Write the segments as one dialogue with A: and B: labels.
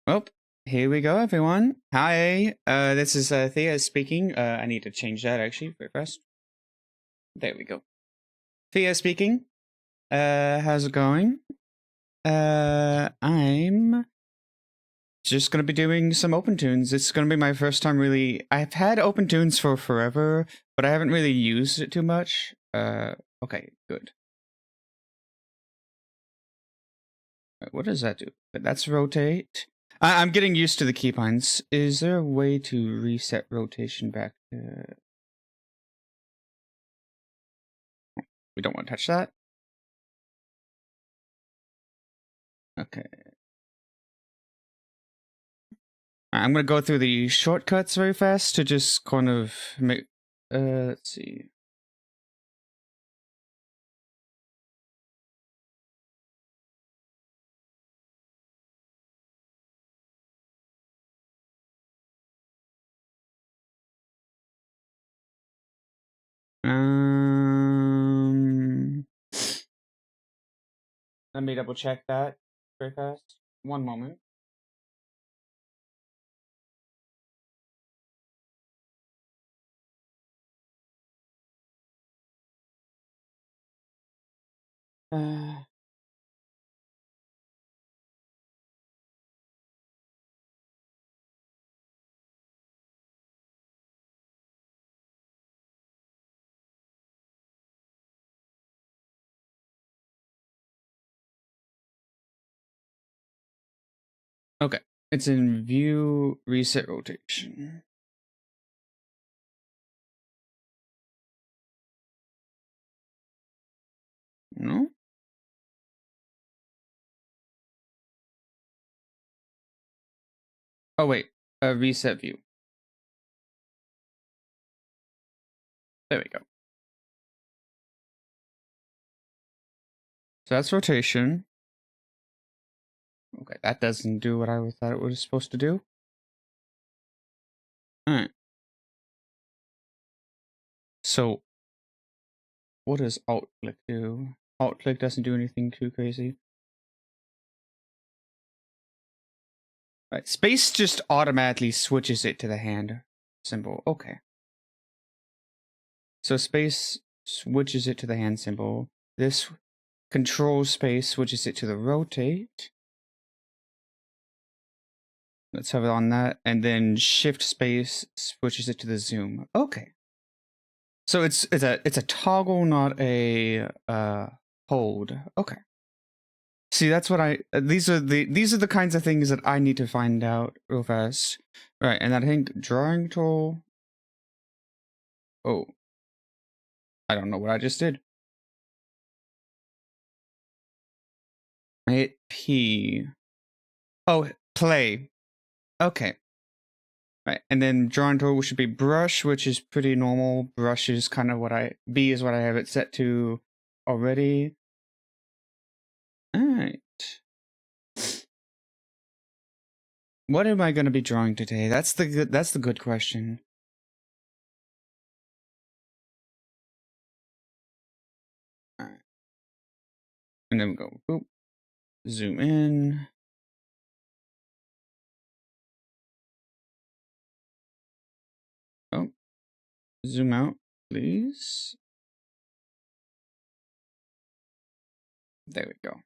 A: Well, here we go, everyone. Hi, this is Thea speaking. I need to change that actually very fast. There we go. Thea speaking. How's it going? I'm just gonna be doing some Opentoonz. It's gonna be my first time really. I've had Opentoonz for forever, but I haven't really used it too much. Okay, good. What does that do? That's rotate. I'm getting used to the keybinds. Is there a way to reset rotation back to... We don't want to touch that. Okay. I'm going to go through the shortcuts very fast to just kind of make... let's see. Let me double check that very fast. One moment. Okay. It's in view reset rotation. No? Oh, wait. Reset view. There we go. So that's rotation. Okay, that doesn't do what I thought it was supposed to do. Alright. So, what does alt click do? Alt click doesn't do anything too crazy. Right, space just automatically switches it to the hand symbol. Okay. So space switches it to the hand symbol. This control space switches it to the rotate. Let's have it on that. And then shift space switches it to the zoom. Okay. So it's a toggle, not a hold. Okay. See, that's what these are the kinds of things that I need to find out real fast. Right, and I think drawing tool. Oh. I don't know what I just did. Hit P. Oh, play. Okay. Right, and then drawing tool should be brush, which is pretty normal. Brush is kind of B is what I have it set to already. Alright. What am I going to be drawing today? That's the good question. Alright. And then we go boop. Zoom in. Oh. Zoom out, please. There we go.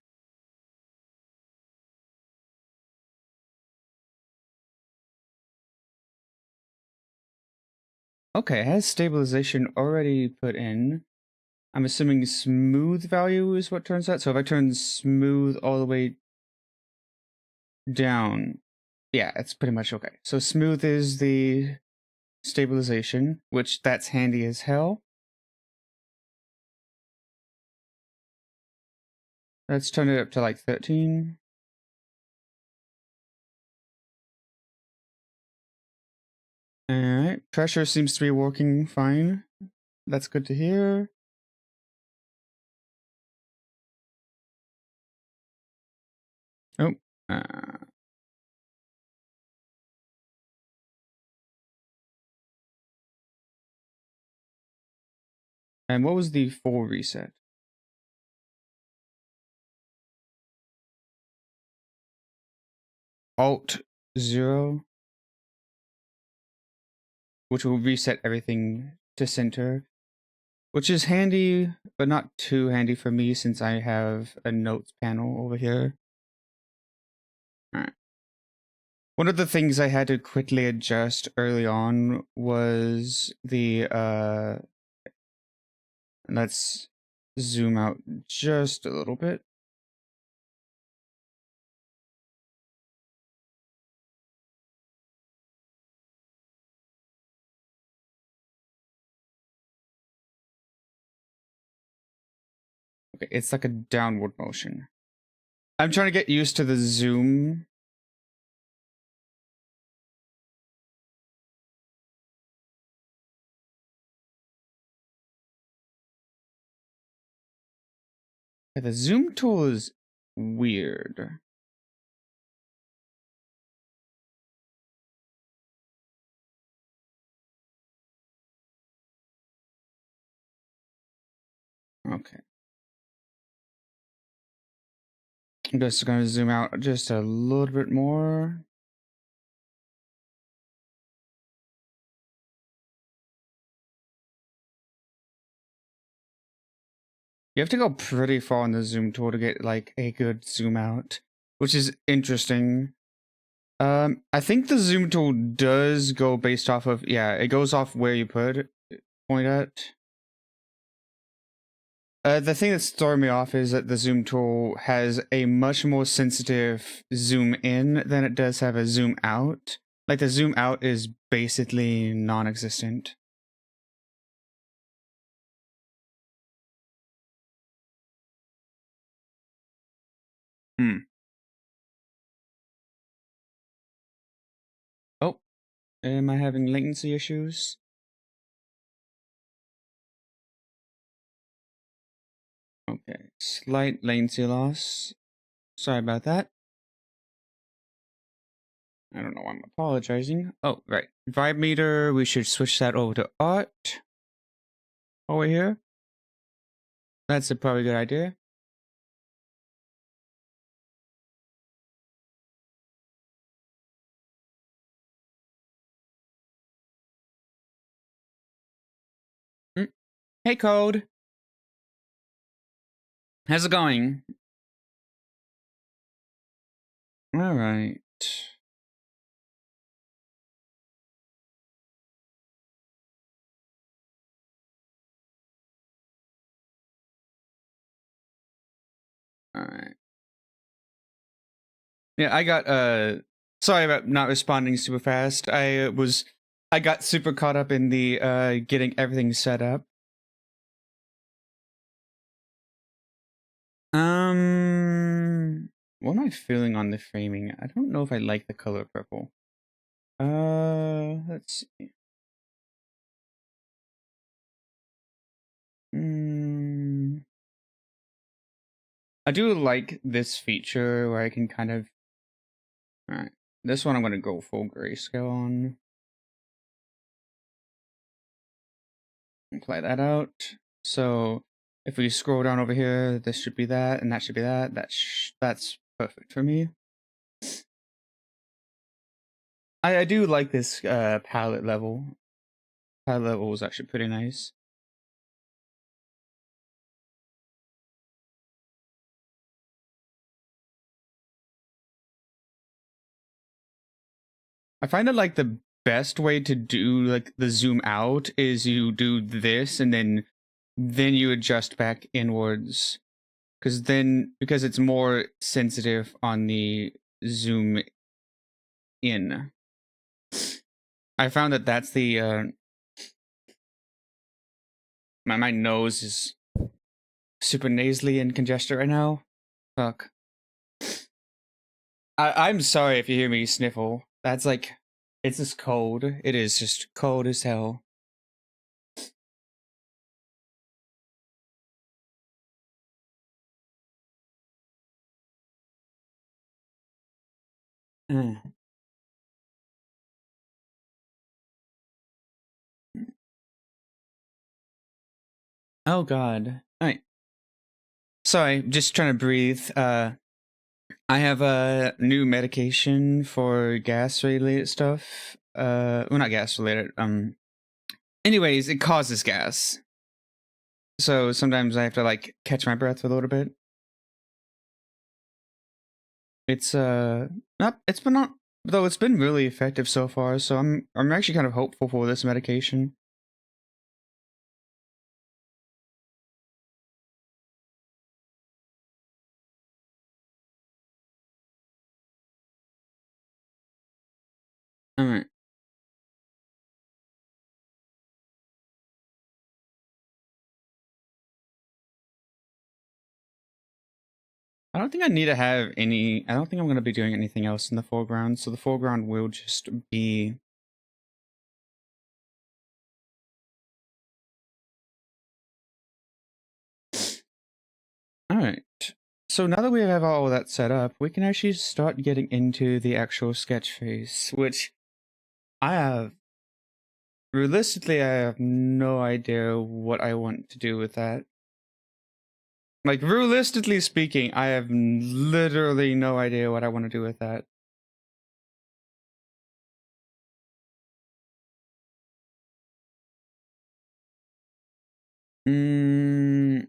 A: Okay, it has stabilization already put in. I'm assuming smooth value is what turns out. So if I turn smooth all the way down, yeah, it's pretty much okay. So smooth is the stabilization, which that's handy as hell. Let's turn it up to like 13. Alright, pressure seems to be working fine. That's good to hear. Oh, and what was the full reset? Alt 0, which will reset everything to center, which is handy, but not too handy for me since I have a notes panel over here. All right. One of the things I had to quickly adjust early on was the let's zoom out just a little bit. Okay, it's like a downward motion. I'm trying to get used to the zoom. Yeah, the zoom tool is weird. Okay. I'm just gonna zoom out just a little bit more. You have to go pretty far on the zoom tool to get like a good zoom out, which is interesting. I think the zoom tool does go based off of, yeah, it goes off where you point at. The thing that's throwing me off is that the zoom tool has a much more sensitive zoom in than it does have a zoom out. Like the zoom out is basically non-existent. Oh, am I having latency issues? Okay, slight latency loss. Sorry about that. I don't know why I'm apologizing. Oh, right. Vibe meter, we should switch that over to art. Over here. That's a probably good idea. Hey, Code. How's it going? All right. All right. Yeah, I got sorry about not responding super fast. I got super caught up in the getting everything set up. What am I feeling on the framing? I don't know if I like the color purple. Let's see. I do like this feature where I can kind of. All right, this one I'm gonna go full grayscale on. Play that out. So if we scroll down over here, this should be that, and that should be that. That's perfect for me. I do like this palette level. Palette level was actually pretty nice. I find that like the best way to do like the zoom out is you do this and then you adjust back inwards. Because it's more sensitive on the zoom in. I found that that's the my nose is super nasally and congested right now. Fuck. I'm sorry if you hear me sniffle. That's like, it's just cold. It is just cold as hell. Mm. Oh god. Alright. Sorry, just trying to breathe. I have a new medication for gas related stuff. Well, not gas related. Anyways, it causes gas. So sometimes I have to like catch my breath for a little bit. It's not though it's been really effective so far, so I'm actually kind of hopeful for this medication. Alright. I don't think I need to have any I don't think I'm gonna be doing anything else in the foreground, so the foreground will just be Alright. So now that we have all that set up, we can actually start getting into the actual sketch phase, which I have realistically I have no idea what I want to do with that. Like realistically speaking, I have literally no idea what I want to do with that. Mm,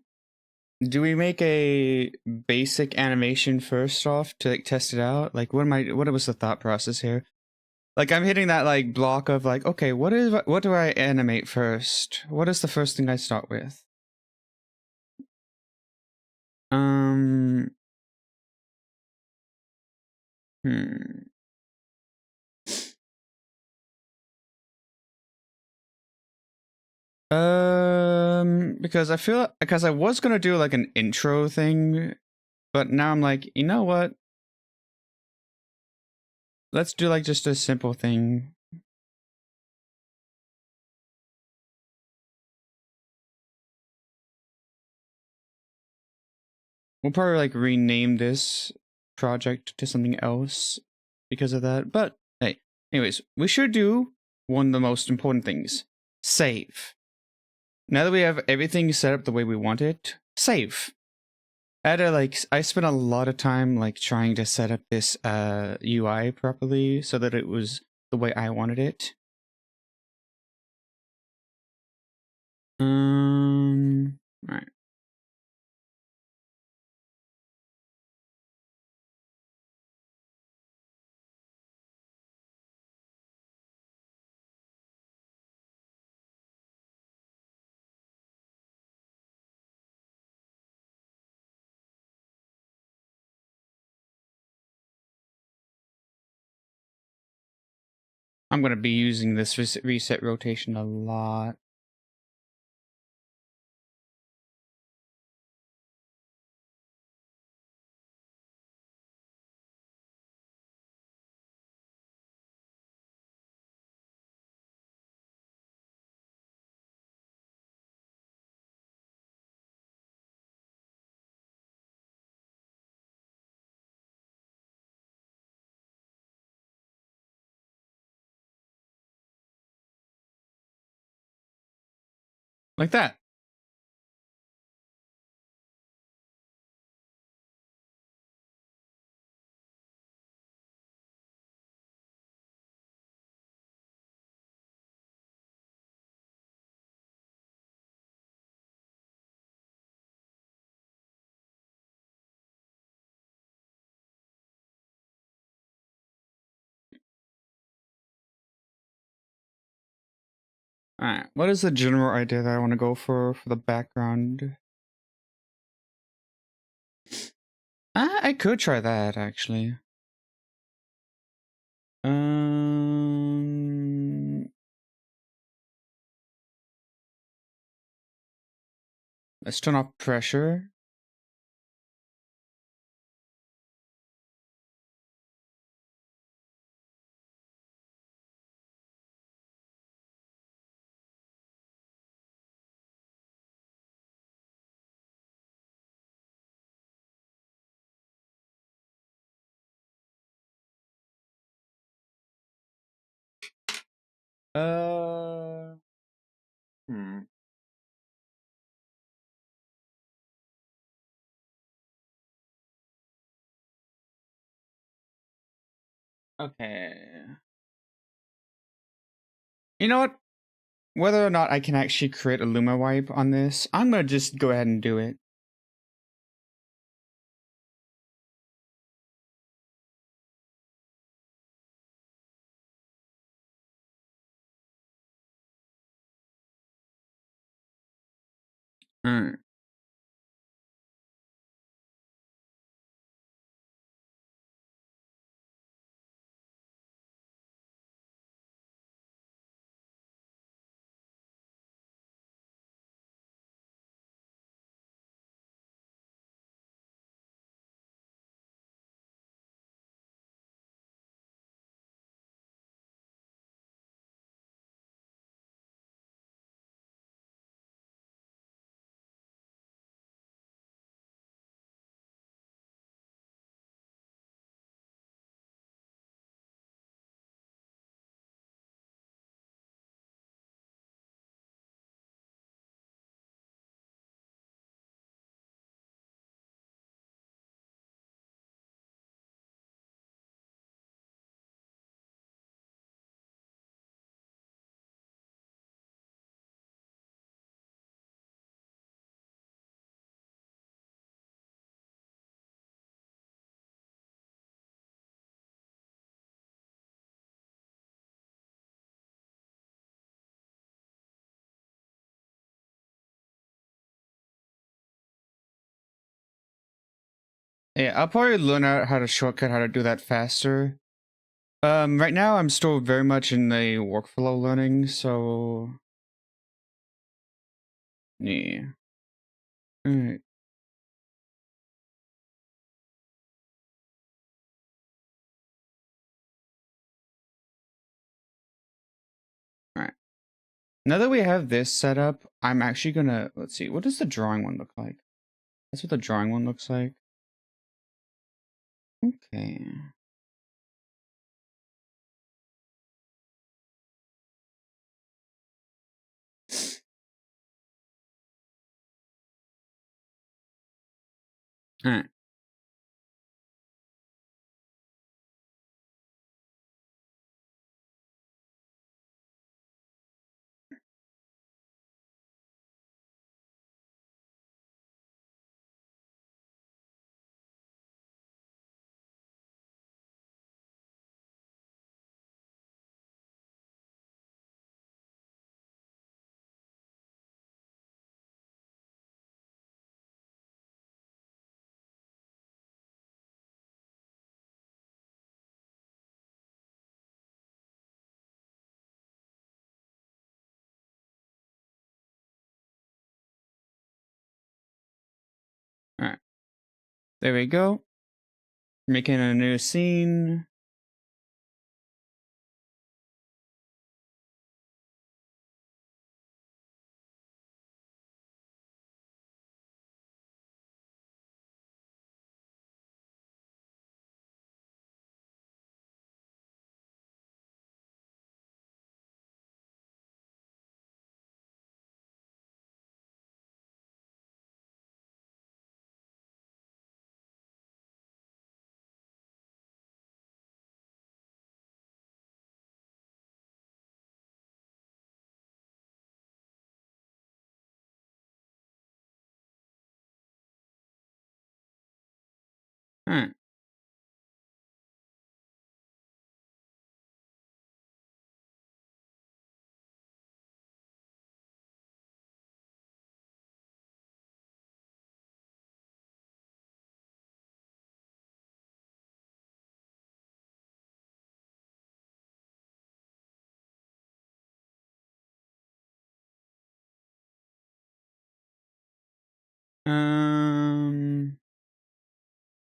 A: do we make a basic animation first off to like test it out? Like what was the thought process here? Like I'm hitting that like block of like, okay, what do I animate first? What is the first thing I start with? Um hmm. Because I was gonna do like an intro thing, but now I'm like, you know what? Let's do like just a simple thing. We'll probably like rename this project to something else because of that. But hey, anyways, we should do one of the most important things. Save. Now that we have everything set up the way we want it, save. I spent a lot of time like trying to set up this UI properly so that it was the way I wanted it. Alright. I'm gonna be using this reset rotation a lot. Like that. Alright, what is the general idea that I want to go for the background? I could try that actually. Um, let's turn off pressure. Uh, hmm. Okay. You know what? Whether or not I can actually create a Luma wipe on this, I'm gonna just go ahead and do it. Alright. Yeah, I'll probably learn out how to shortcut how to do that faster. Right now I'm still very much in the workflow learning, so yeah. Alright. Alright. Now that we have this set up, I'm actually gonna let's see, what does the drawing one look like? That's what the drawing one looks like. Okay. Alright. Alright. There we go. Making a new scene. Alright.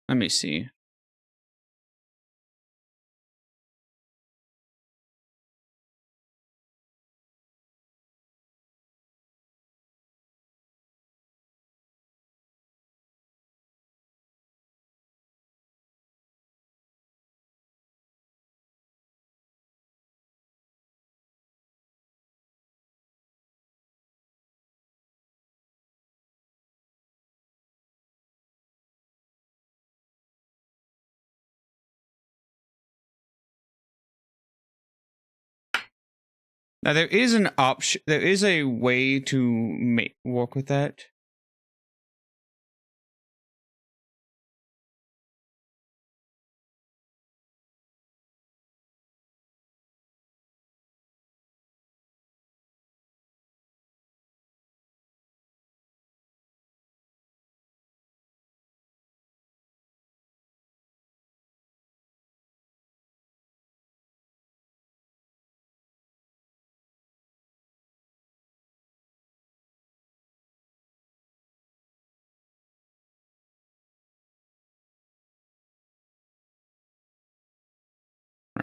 A: Let me see. Now there is an option. There is a way to work with that.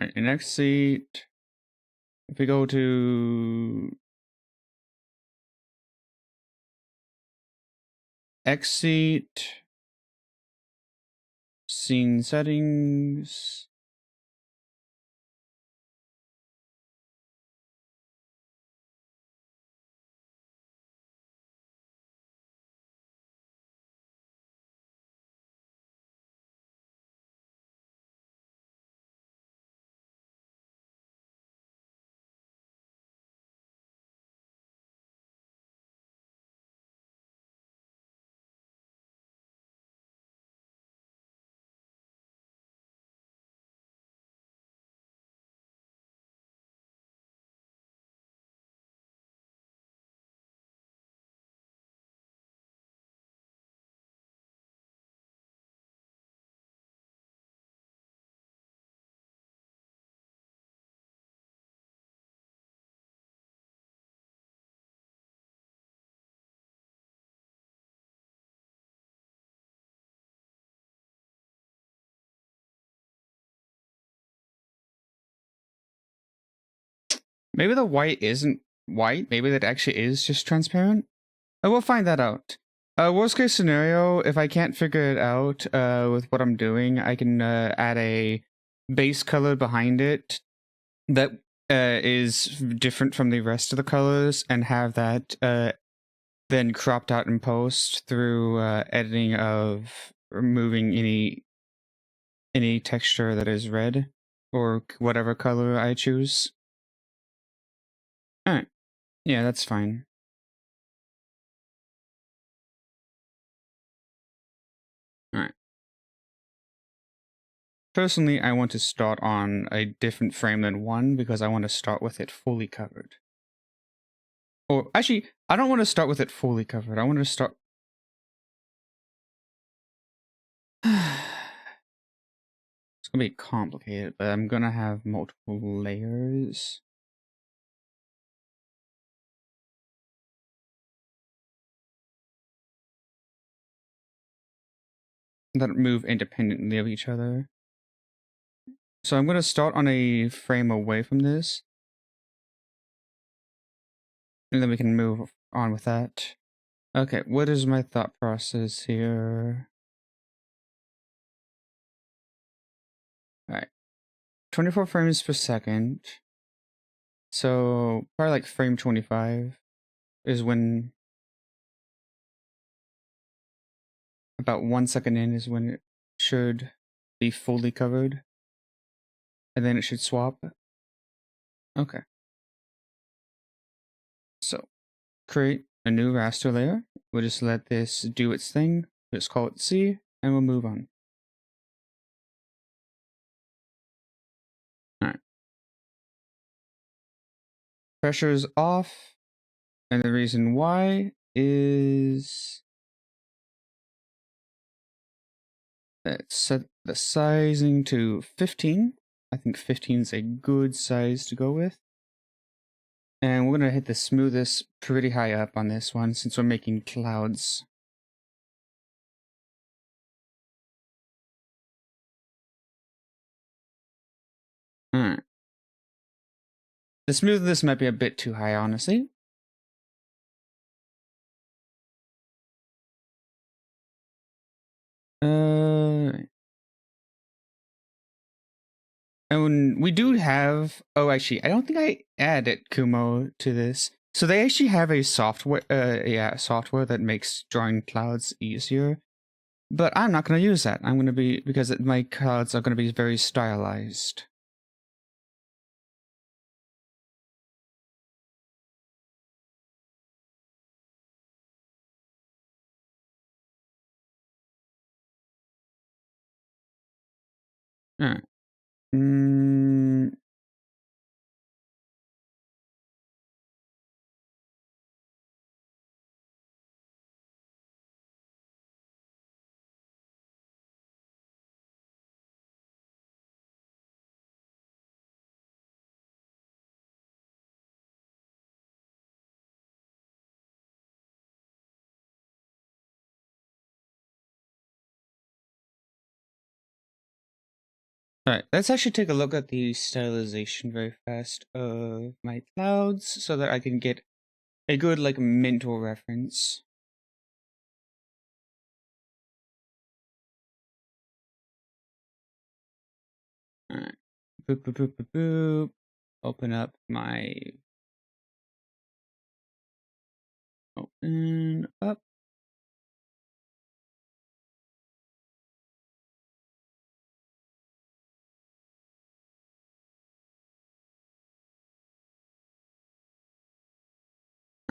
A: Right, the next seat. If we go to X seat, scene settings. Maybe the white isn't white. Maybe that actually is just transparent. I will find that out. Worst case scenario, if I can't figure it out with what I'm doing, I can add a base color behind it that is different from the rest of the colors and have that then cropped out in post through editing of removing any texture that is red or whatever color I choose. Alright. Yeah, that's fine. Alright. Personally, I want to start on a different frame than 1 because I want to start with it fully covered. Or actually, I don't want to start with it fully covered. I want to start... It's going to be complicated, but I'm going to have multiple layers. That move independently of each other. So I'm going to start on a frame away from this. And then we can move on with that. Okay, what is my thought process here? Alright. 24 frames per second. So probably like frame 25 is when... About 1 second in is when it should be fully covered. And then it should swap. Okay. So, create a new raster layer. We'll just let this do its thing. Let's call it C, and we'll move on. Alright. Pressure is off. And the reason why is... Let's set the sizing to 15. I think 15 is a good size to go with. And we're going to hit the smoothest pretty high up on this one since we're making clouds. Alright. The smoothness might be a bit too high, honestly. And we do have... Oh, actually, I don't think I added Kumo to this. So they actually have a software, software that makes drawing clouds easier. But I'm not going to use that. I'm going to be... Because my clouds are going to be very stylized. Alright. Mm. Alright, let's actually take a look at the stylization very fast of my clouds so that I can get a good, like, mental reference. Alright. Boop, boop, boop, boop, boop. Open up my... Open up.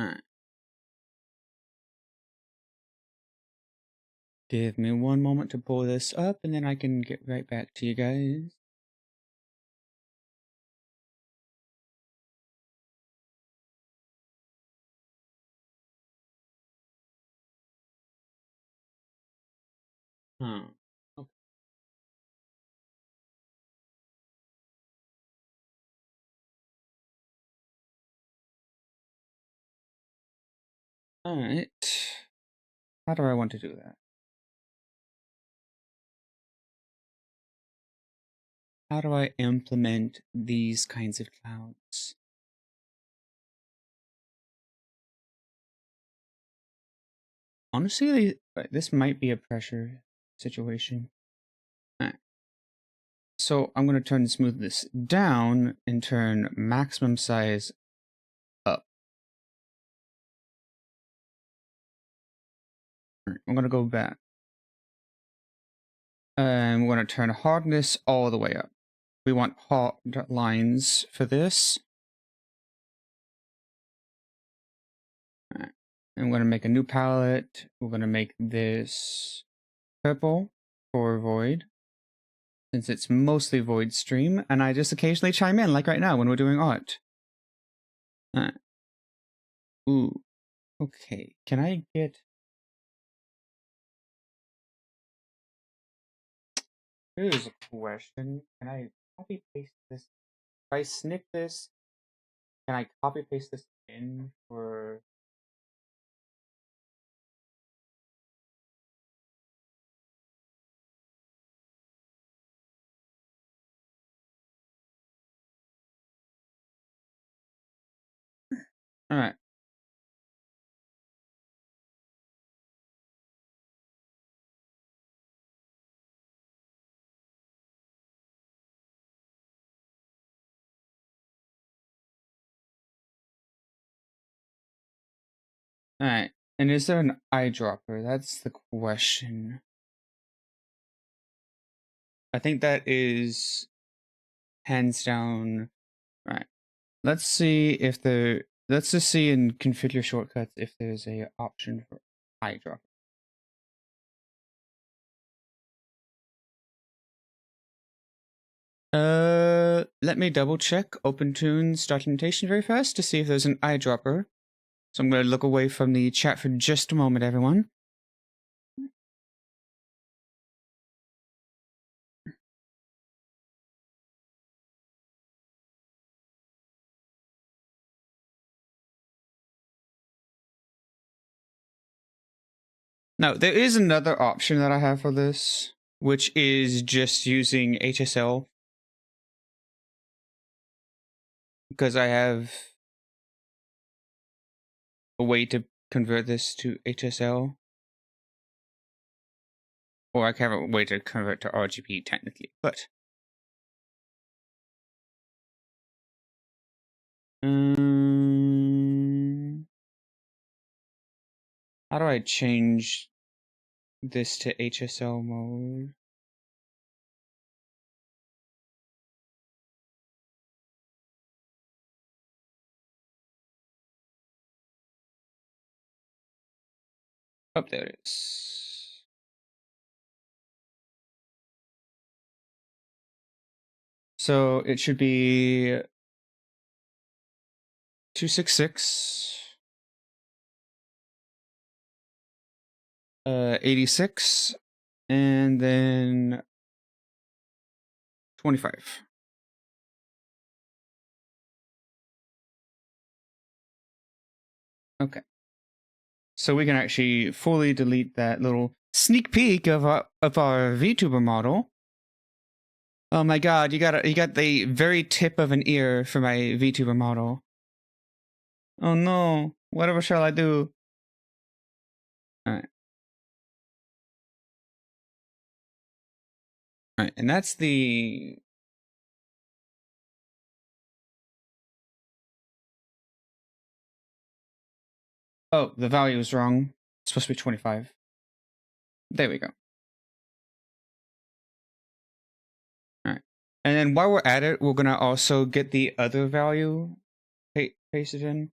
A: Alright. Give me one moment to pull this up, and then I can get right back to you guys. Huh. Okay. Alright. How do I want to do that? How do I implement these kinds of clouds? Honestly, this might be a pressure situation. Alright. So I'm going to turn smoothness down and turn maximum size up. Alright, I'm going to go back. And we're going to turn hardness all the way up. We want hard lines for this. Alright. I'm going to make a new palette. We're going to make this purple for void, since it's mostly void stream, and I just occasionally chime in, like right now when we're doing art. Alright. Ooh. Okay. Can I get... Here's a question. Can I copy paste this? If I snip this, can I copy paste this in for... Alright. Alright. And is there an eyedropper? That's the question. I think that is hands down. Right. Let's see if there... Let's just see in configure shortcuts if there's a option for eyedropper. Let me double check Opentoonz documentation very fast to see if there's an eyedropper. So I'm going to look away from the chat for just a moment, everyone. Now, there is another option that I have for this, which is just using HSL. Because I have a way to convert this to HSL. Or I have a way to convert to RGB technically, but... How do I change this to HSL mode? Oh, there it is. So it should be 266, 86, and then 25. Okay. So we can actually fully delete that little sneak peek of our VTuber model. Oh my god, you got the very tip of an ear for my VTuber model. Oh no, whatever shall I do? Alright. Alright, and that's the... Oh, the value is wrong. It's supposed to be 25. There we go. Alright. And then while we're at it, we're gonna also get the other value pasted in.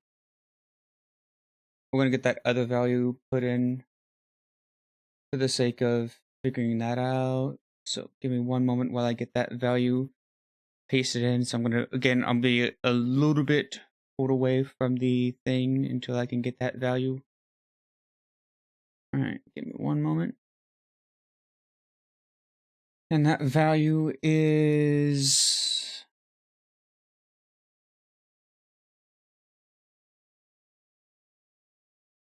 A: We're gonna get that other value put in for the sake of figuring that out. So give me one moment while I get that value pasted in. So I'm gonna, again, I'll be a little bit pulled away from the thing until I can get that value. Alright, give me one moment. And that value is...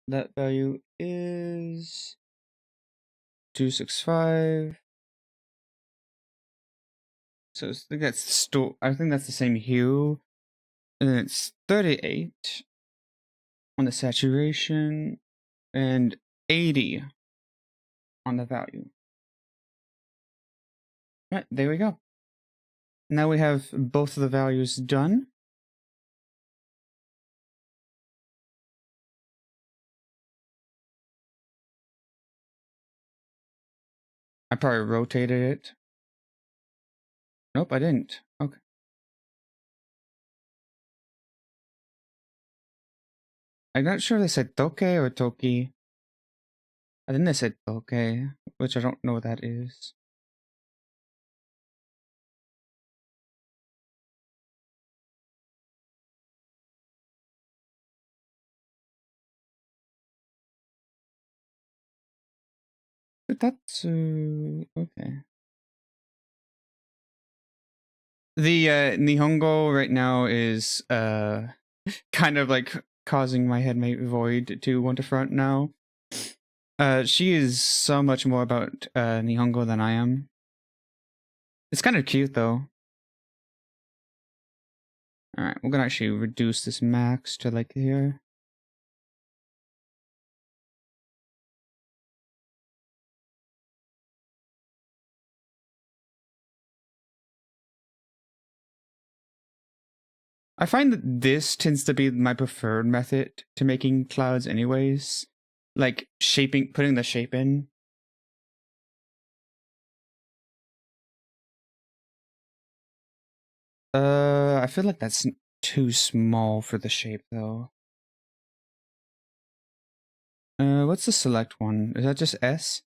A: That value is 265. So I think that's I think that's the same hue. And then it's 38 on the saturation and 80 on the value. Right, there we go. Now we have both of the values done. I probably rotated it. Nope, I didn't. Okay. I'm not sure if they said toke or toki. I think they said toke, which I don't know what that is. That's okay. The Nihongo right now is kind of like causing my headmate Void to want to front now. She is so much more about Nihongo than I am. It's kind of cute though. Alright, we're gonna actually reduce this max to like here. I find that this tends to be my preferred method to making clouds anyways. Like putting the shape in. I feel like that's too small for the shape though. What's the select one? Is that just S?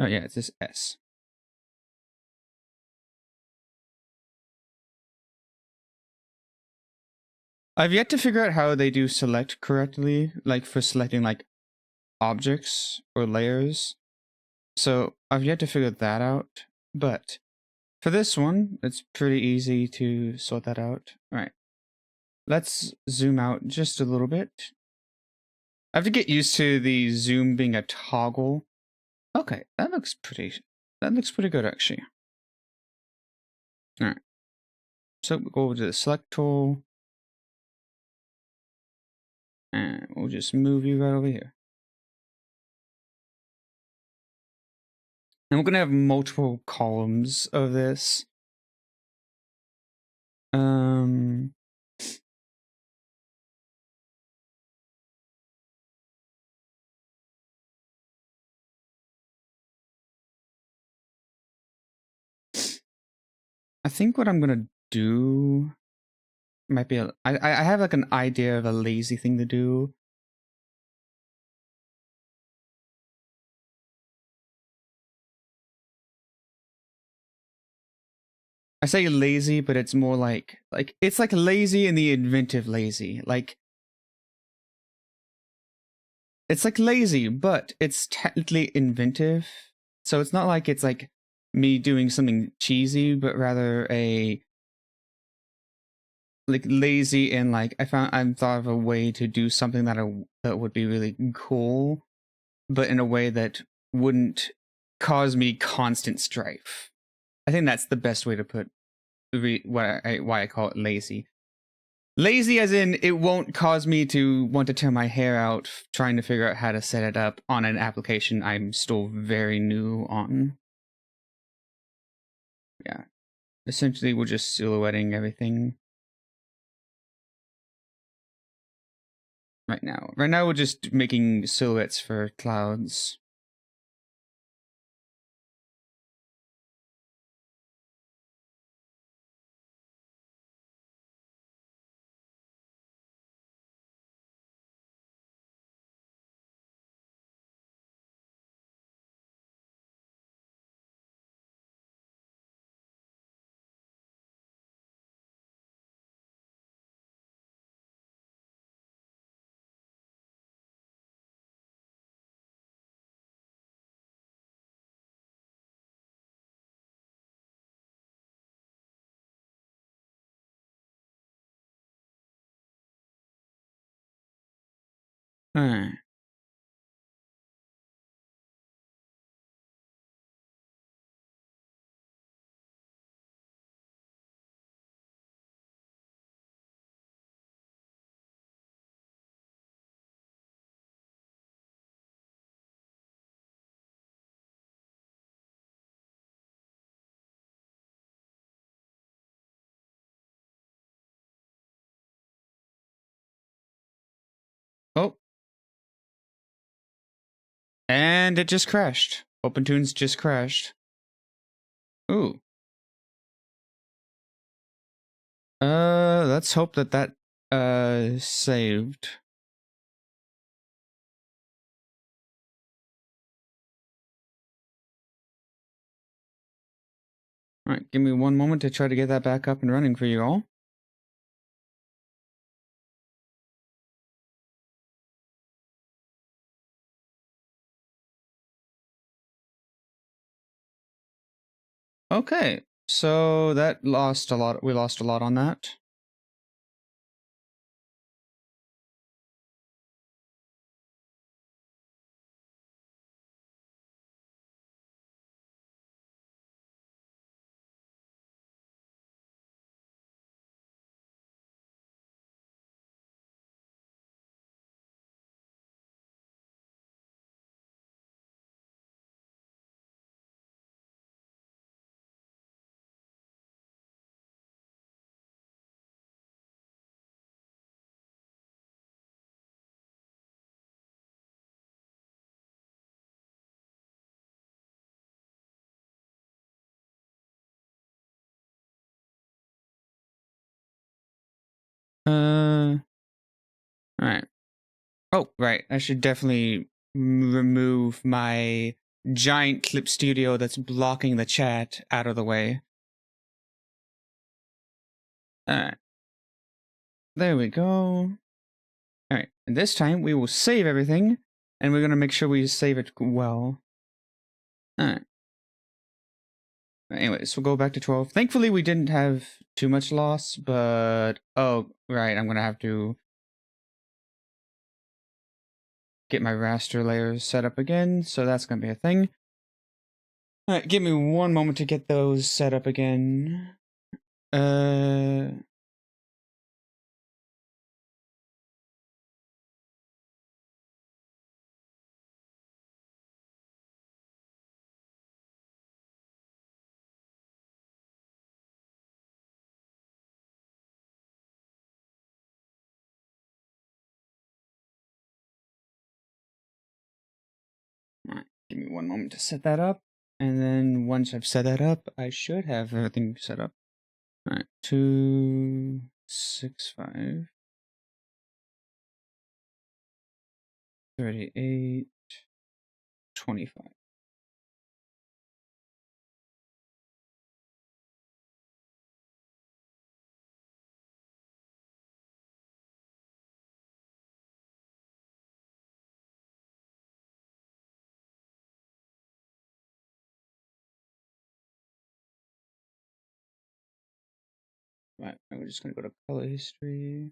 A: Oh yeah, it's just S. I've yet to figure out how they do select correctly, like for selecting like objects or layers. So I've yet to figure that out, but for this one, it's pretty easy to sort that out. All right, let's zoom out just a little bit. I have to get used to the zoom being a toggle. Okay, that looks pretty good actually. All right, so we'll go over to the select tool, and we'll just move you right over here. And we're gonna have multiple columns of this. I think what I'm gonna do might be I have like an idea of a lazy thing to do. I say lazy, but it's more like it's like lazy in the inventive lazy. Like it's like lazy, but it's technically inventive. So it's not like it's like me doing something cheesy, but rather a like lazy and like I thought of a way to do something that would be really cool, but in a way that wouldn't cause me constant strife. I think that's the best way to put why I call it lazy. Lazy as in it won't cause me to want to tear my hair out trying to figure out how to set it up on an application I'm still very new on. Yeah. Essentially, we're just silhouetting everything right now. Right now, we're just making silhouettes for clouds. Alright. Oh, and it just crashed. Opentoonz just crashed. Ooh. Let's hope that saved. Alright, give me one moment to try to get that back up and running for you all. Okay, so that lost a lot. We lost a lot on that. Alright. Oh, right. I should definitely remove my giant clip studio that's blocking the chat out of the way. Alright. There we go. Alright. And this time we will save everything, and we're going to make sure we save it well. Alright. Anyways, we'll go back to 12. Thankfully, we didn't have too much loss, but... Oh, right. I'm going to have to get my raster layers set up again, so that's going to be a thing. Alright, give me one moment to get those set up again. Alright, give me one moment to set that up. And then once I've set that up, I should have everything set up. Alright, 2, 6, 5, 38, 25. Right, and we're just gonna go to color history.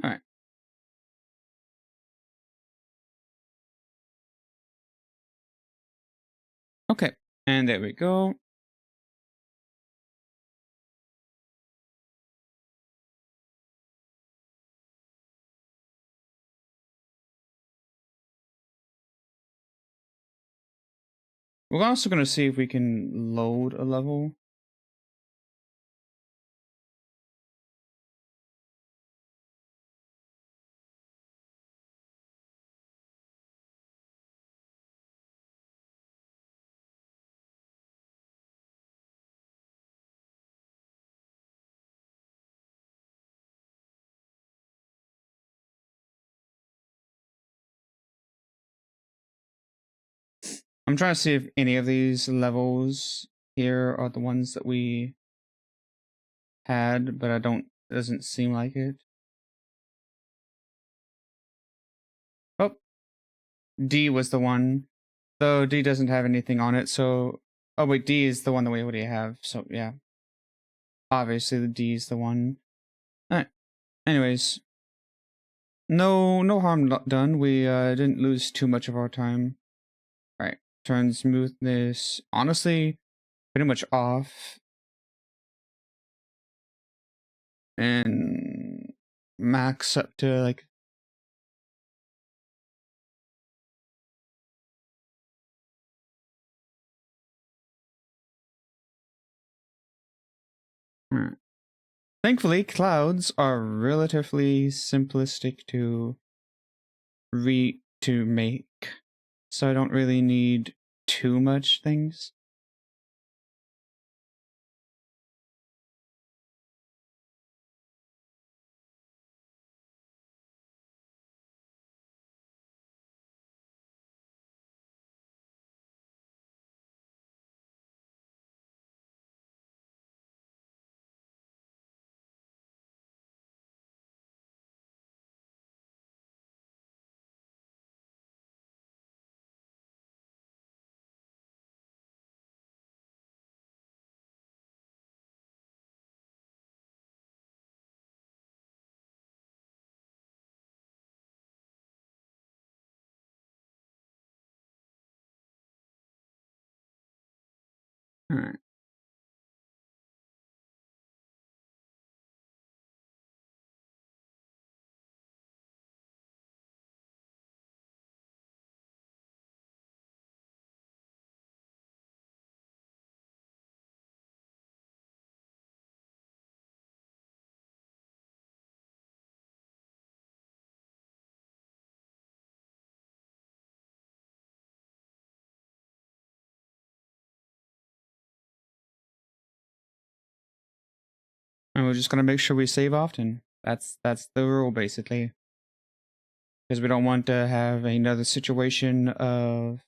A: All right. Okay, and there we go. We're also gonna see if we can load a level. I'm trying to see if any of these levels here are the ones that we had, but I don't. Doesn't seem like it. Oh, D was the one. Though D doesn't have anything on it, so oh wait, D is the one that we already have. So yeah, obviously the D is the one. All right. Anyways, no harm done. We didn't lose too much of our time. All right, turn smoothness honestly pretty much off, and max up to like. All right. Thankfully, clouds are relatively simplistic to make, so I don't really need too much things. All right. And we're just gonna make sure we save often. That's the rule basically, because we don't want to have another situation of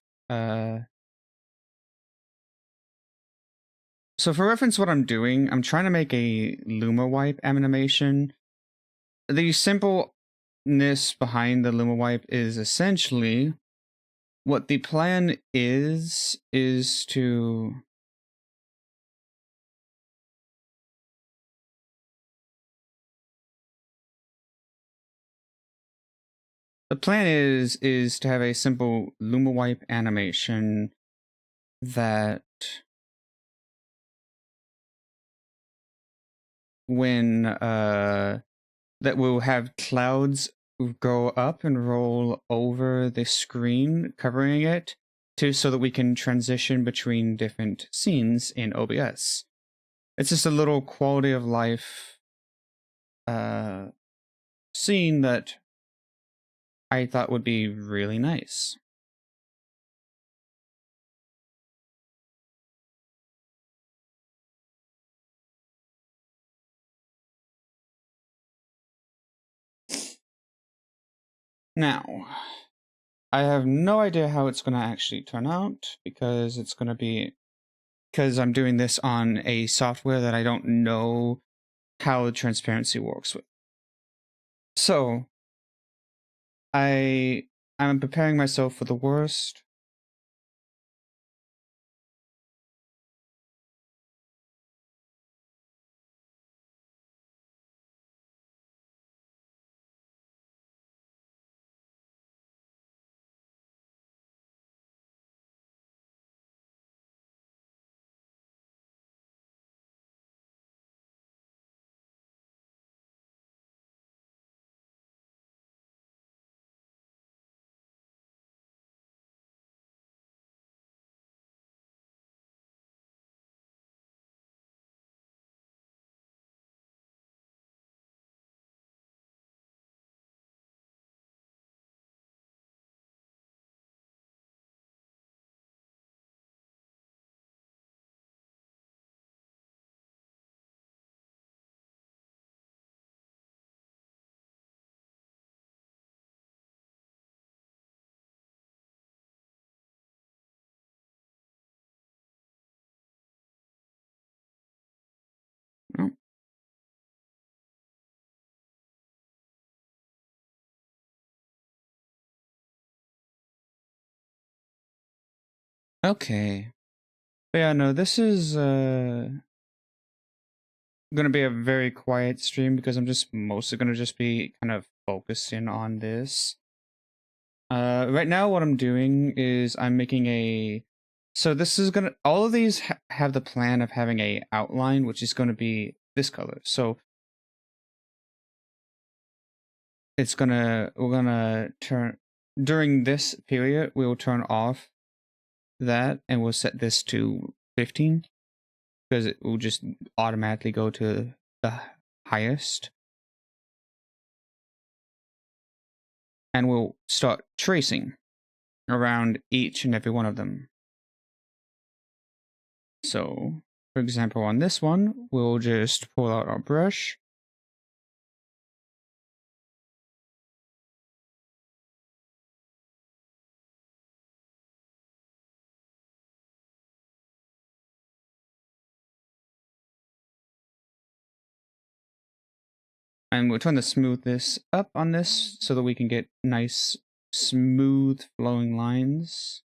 A: So for reference, what I'm doing, I'm trying to make a Luma wipe animation. The simpleness behind the Luma wipe is essentially what the plan is to the plan is to have a simple Luma wipe animation that when that will have clouds go up and roll over the screen covering it so that we can transition between different scenes in OBS. It's just a little quality of life scene that I thought would be really nice. Now, I have no idea how it's going to actually turn out because I'm doing this on a software that I don't know how the transparency works with. So, I'm preparing myself for the worst. Oh, okay. But yeah, no, this is gonna be a very quiet stream because I'm just mostly gonna just be kind of focusing on this. Right now what I'm doing is I'm making so this is gonna, all of these have the plan of having a outline, which is gonna be this color. So we're gonna during this period, we will turn off that and we'll set this to 15 because it will just automatically go to the highest. And we'll start tracing around each and every one of them. So, for example, on this one, we'll just pull out our brush. And we'll turn the smoothness up on this so that we can get nice, smooth, flowing lines.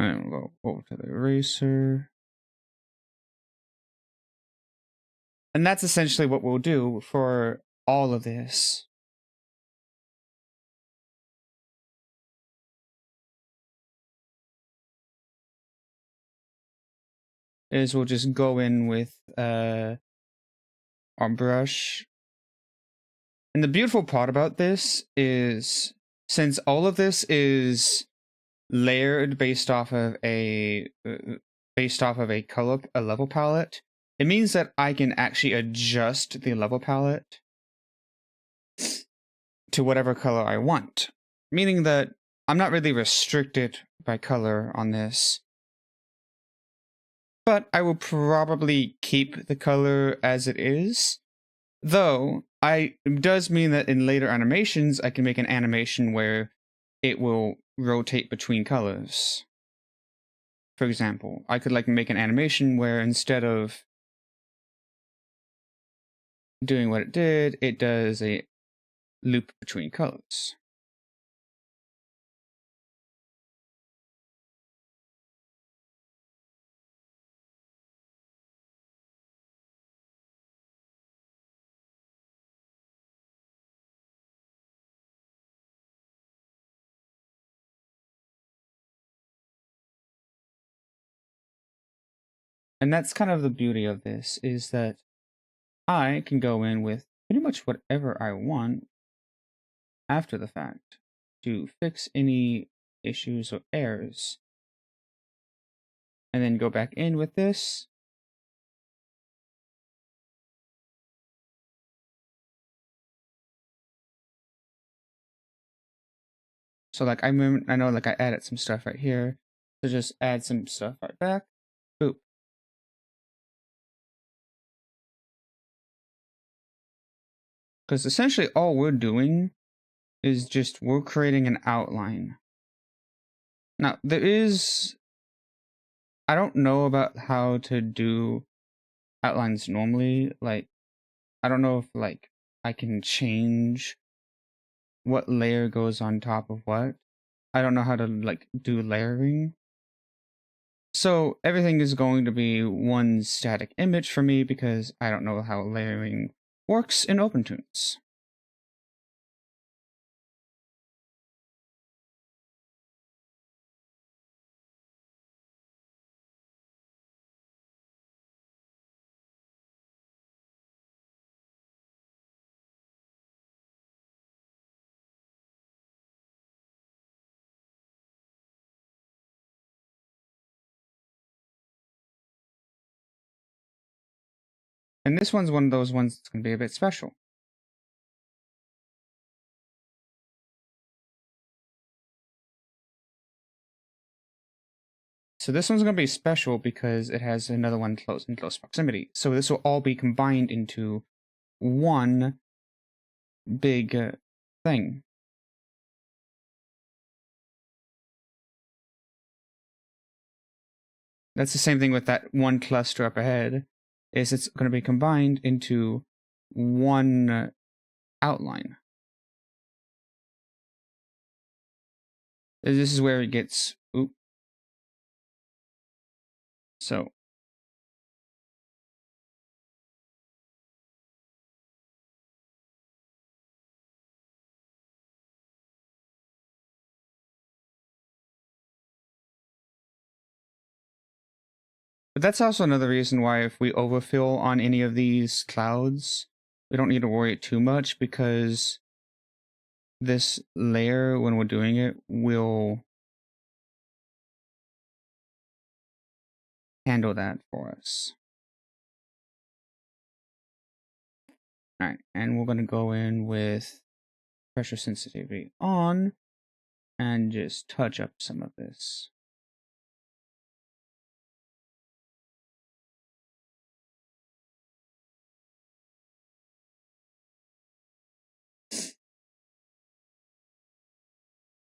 A: And we'll go over to the eraser. And that's essentially what we'll do for all of this. Is we'll just go in with our brush. And the beautiful part about this is, since all of this is layered based off of a level palette, it means that I can actually adjust the level palette to whatever color I want, meaning that I'm not really restricted by color on this. But I will probably keep the color as it is, though it does mean that in later animations I can make an animation where it will rotate between colors. For example, I could make an animation where instead of doing what it did, it does a loop between colors. And that's kind of the beauty of this, is that I can go in with pretty much whatever I want after the fact to fix any issues or errors. And then go back in with this. So like I know like I added some stuff right here. So just add some stuff right back. Boop. Because essentially all we're doing is just we're creating an outline. Now there is, I don't know about how to do outlines normally. Like I don't know if like I can change what layer goes on top of what. I don't know how to like do layering. So everything is going to be one static image for me because I don't know how layering works in Opentoonz. And this one's one of those ones that's going to be a bit special. So this one's going to be special because it has another one in close proximity. So this will all be combined into one big thing. That's the same thing with that one cluster up ahead, is it's going to be combined into one outline. This is where it gets, oop. So but that's also another reason why if we overfill on any of these clouds, we don't need to worry too much, because this layer, when we're doing it, will handle that for us. Alright, and we're going to go in with pressure sensitivity on and just touch up some of this.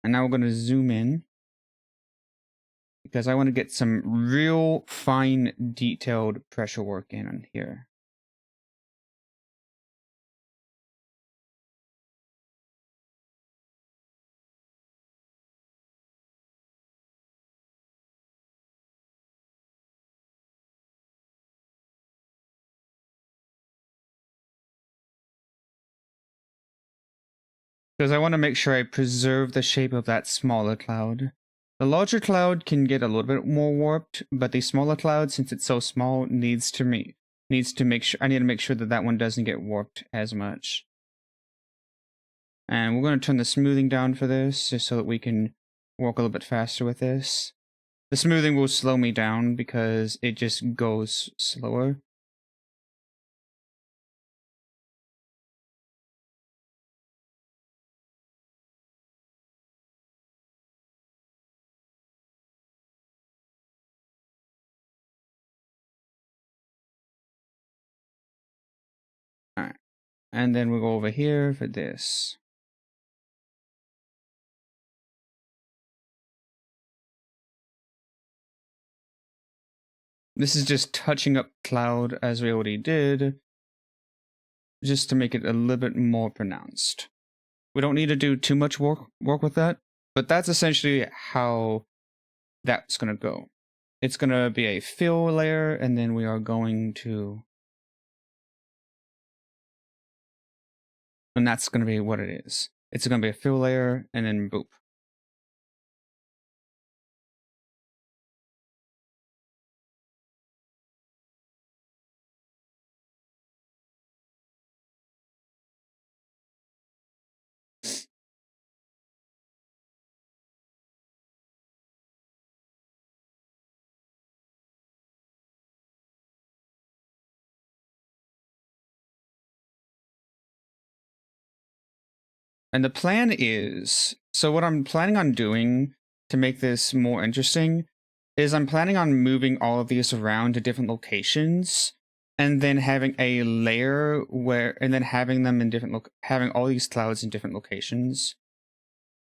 A: And now we're going to zoom in, because I want to get some real fine detailed pressure work in on here. Because I want to make sure I preserve the shape of that smaller cloud. The larger cloud can get a little bit more warped, but the smaller cloud, since it's so small, needs to make sure, I need to make sure that that one doesn't get warped as much. And we're going to turn the smoothing down for this, just so that we can work a little bit faster with this. The smoothing will slow me down because it just goes slower. Alright, and then we'll go over here for this. This is just touching up cloud as we already did, just to make it a little bit more pronounced. We don't need to do too much work with that, but that's essentially how that's going to go. It's going to be a fill layer, and then we are going to, and that's going to be what it is. It's going to be a fill layer, and then boop. And the plan is, so what I'm planning on doing to make this more interesting is I'm planning on moving all of these around to different locations and then having a layer where, and then having them in different, having all these clouds in different locations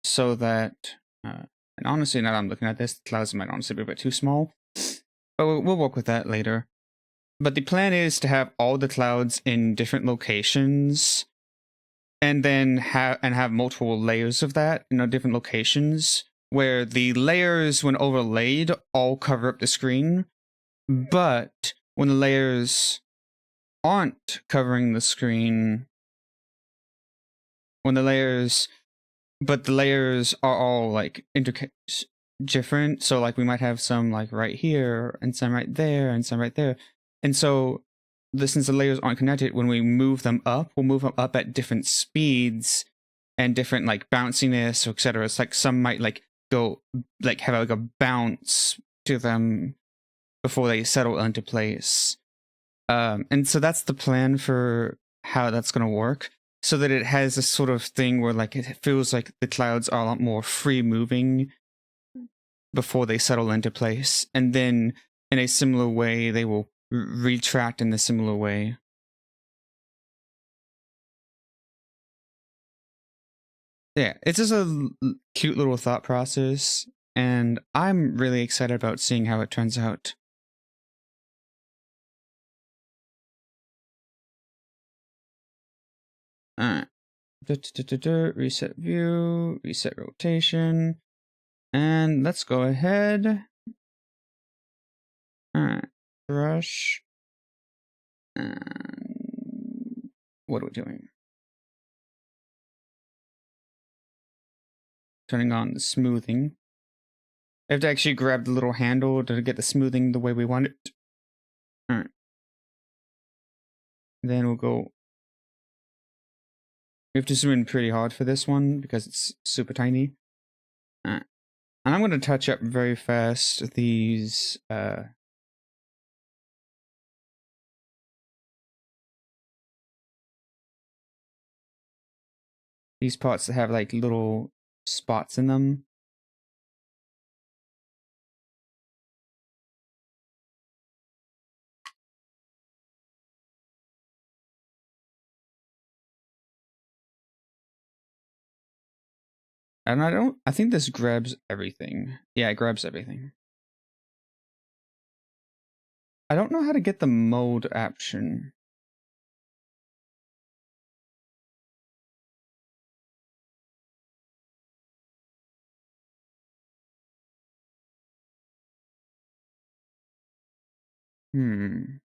A: so that, and honestly, now that I'm looking at this, the clouds might honestly be a bit too small, but we'll work with that later. But the plan is to have all the clouds in different locations and then have multiple layers of that in different locations where the layers, when overlaid, all cover up the screen, but when the layers aren't covering the screen, when the layers are all like different, so like we might have some like right here and some right there and some right there, and so since the layers aren't connected, when we move them up, we'll move them up at different speeds and different like bounciness, or etc. It's like some might like go like have like a bounce to them before they settle into place. And so that's the plan for how that's going to work, so that it has this sort of thing where like it feels like the clouds are a lot more free moving before they settle into place, and then in a similar way they will retract in a similar way. Yeah, it's just a cute little thought process, and I'm really excited about seeing how it turns out. Alright. Reset view, reset rotation, and let's go ahead. Alright, brush. And what are we doing? Turning on the smoothing. I have to actually grab the little handle to get the smoothing the way we want it. Alright. Then we'll go. We have to zoom in pretty hard for this one because it's super tiny. Alright. And I'm going to touch up very fast these parts that have like little spots in them. And I think this grabs everything. Yeah, it grabs everything. I don't know how to get the mode option. Hmm.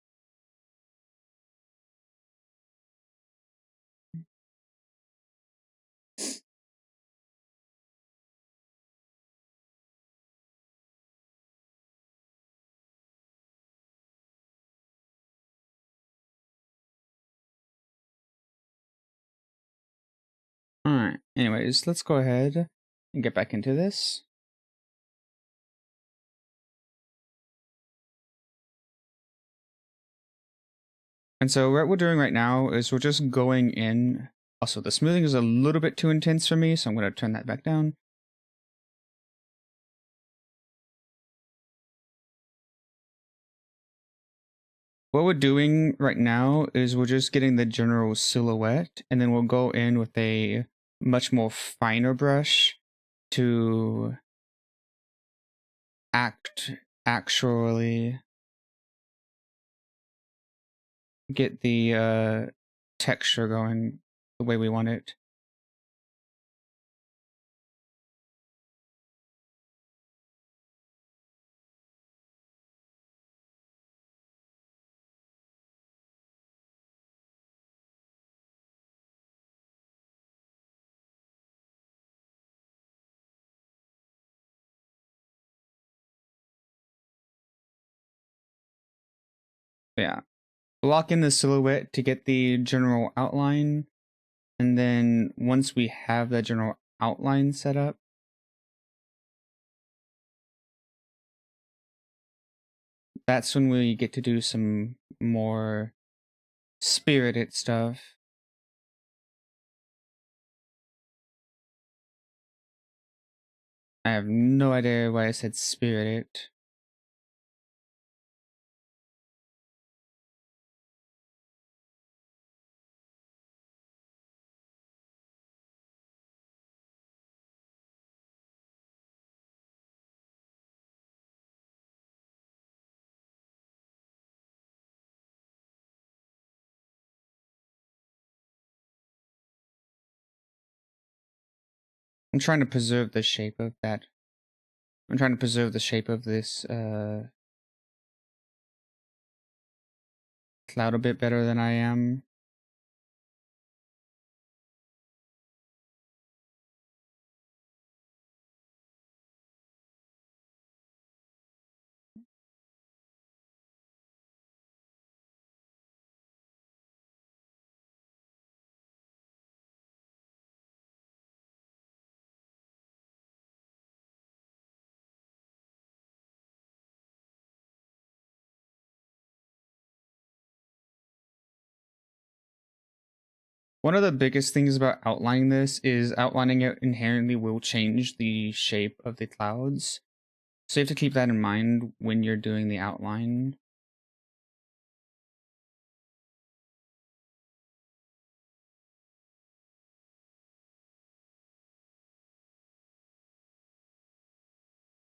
A: Alright, anyways, let's go ahead and get back into this. And so what we're doing right now is we're just going in. Also, the smoothing is a little bit too intense for me, so I'm going to turn that back down. What we're doing right now is we're just getting the general silhouette, and then we'll go in with a much more finer brush to actually get the texture going the way we want it. Yeah. Lock in the silhouette to get the general outline, and then once we have the general outline set up, that's when we get to do some more spirited stuff. I have no idea why I said spirit. I'm trying to preserve the shape of that. I'm trying to preserve the shape of this cloud a bit better than I am. One of the biggest things about outlining this is outlining it inherently will change the shape of the clouds. So you have to keep that in mind when you're doing the outline.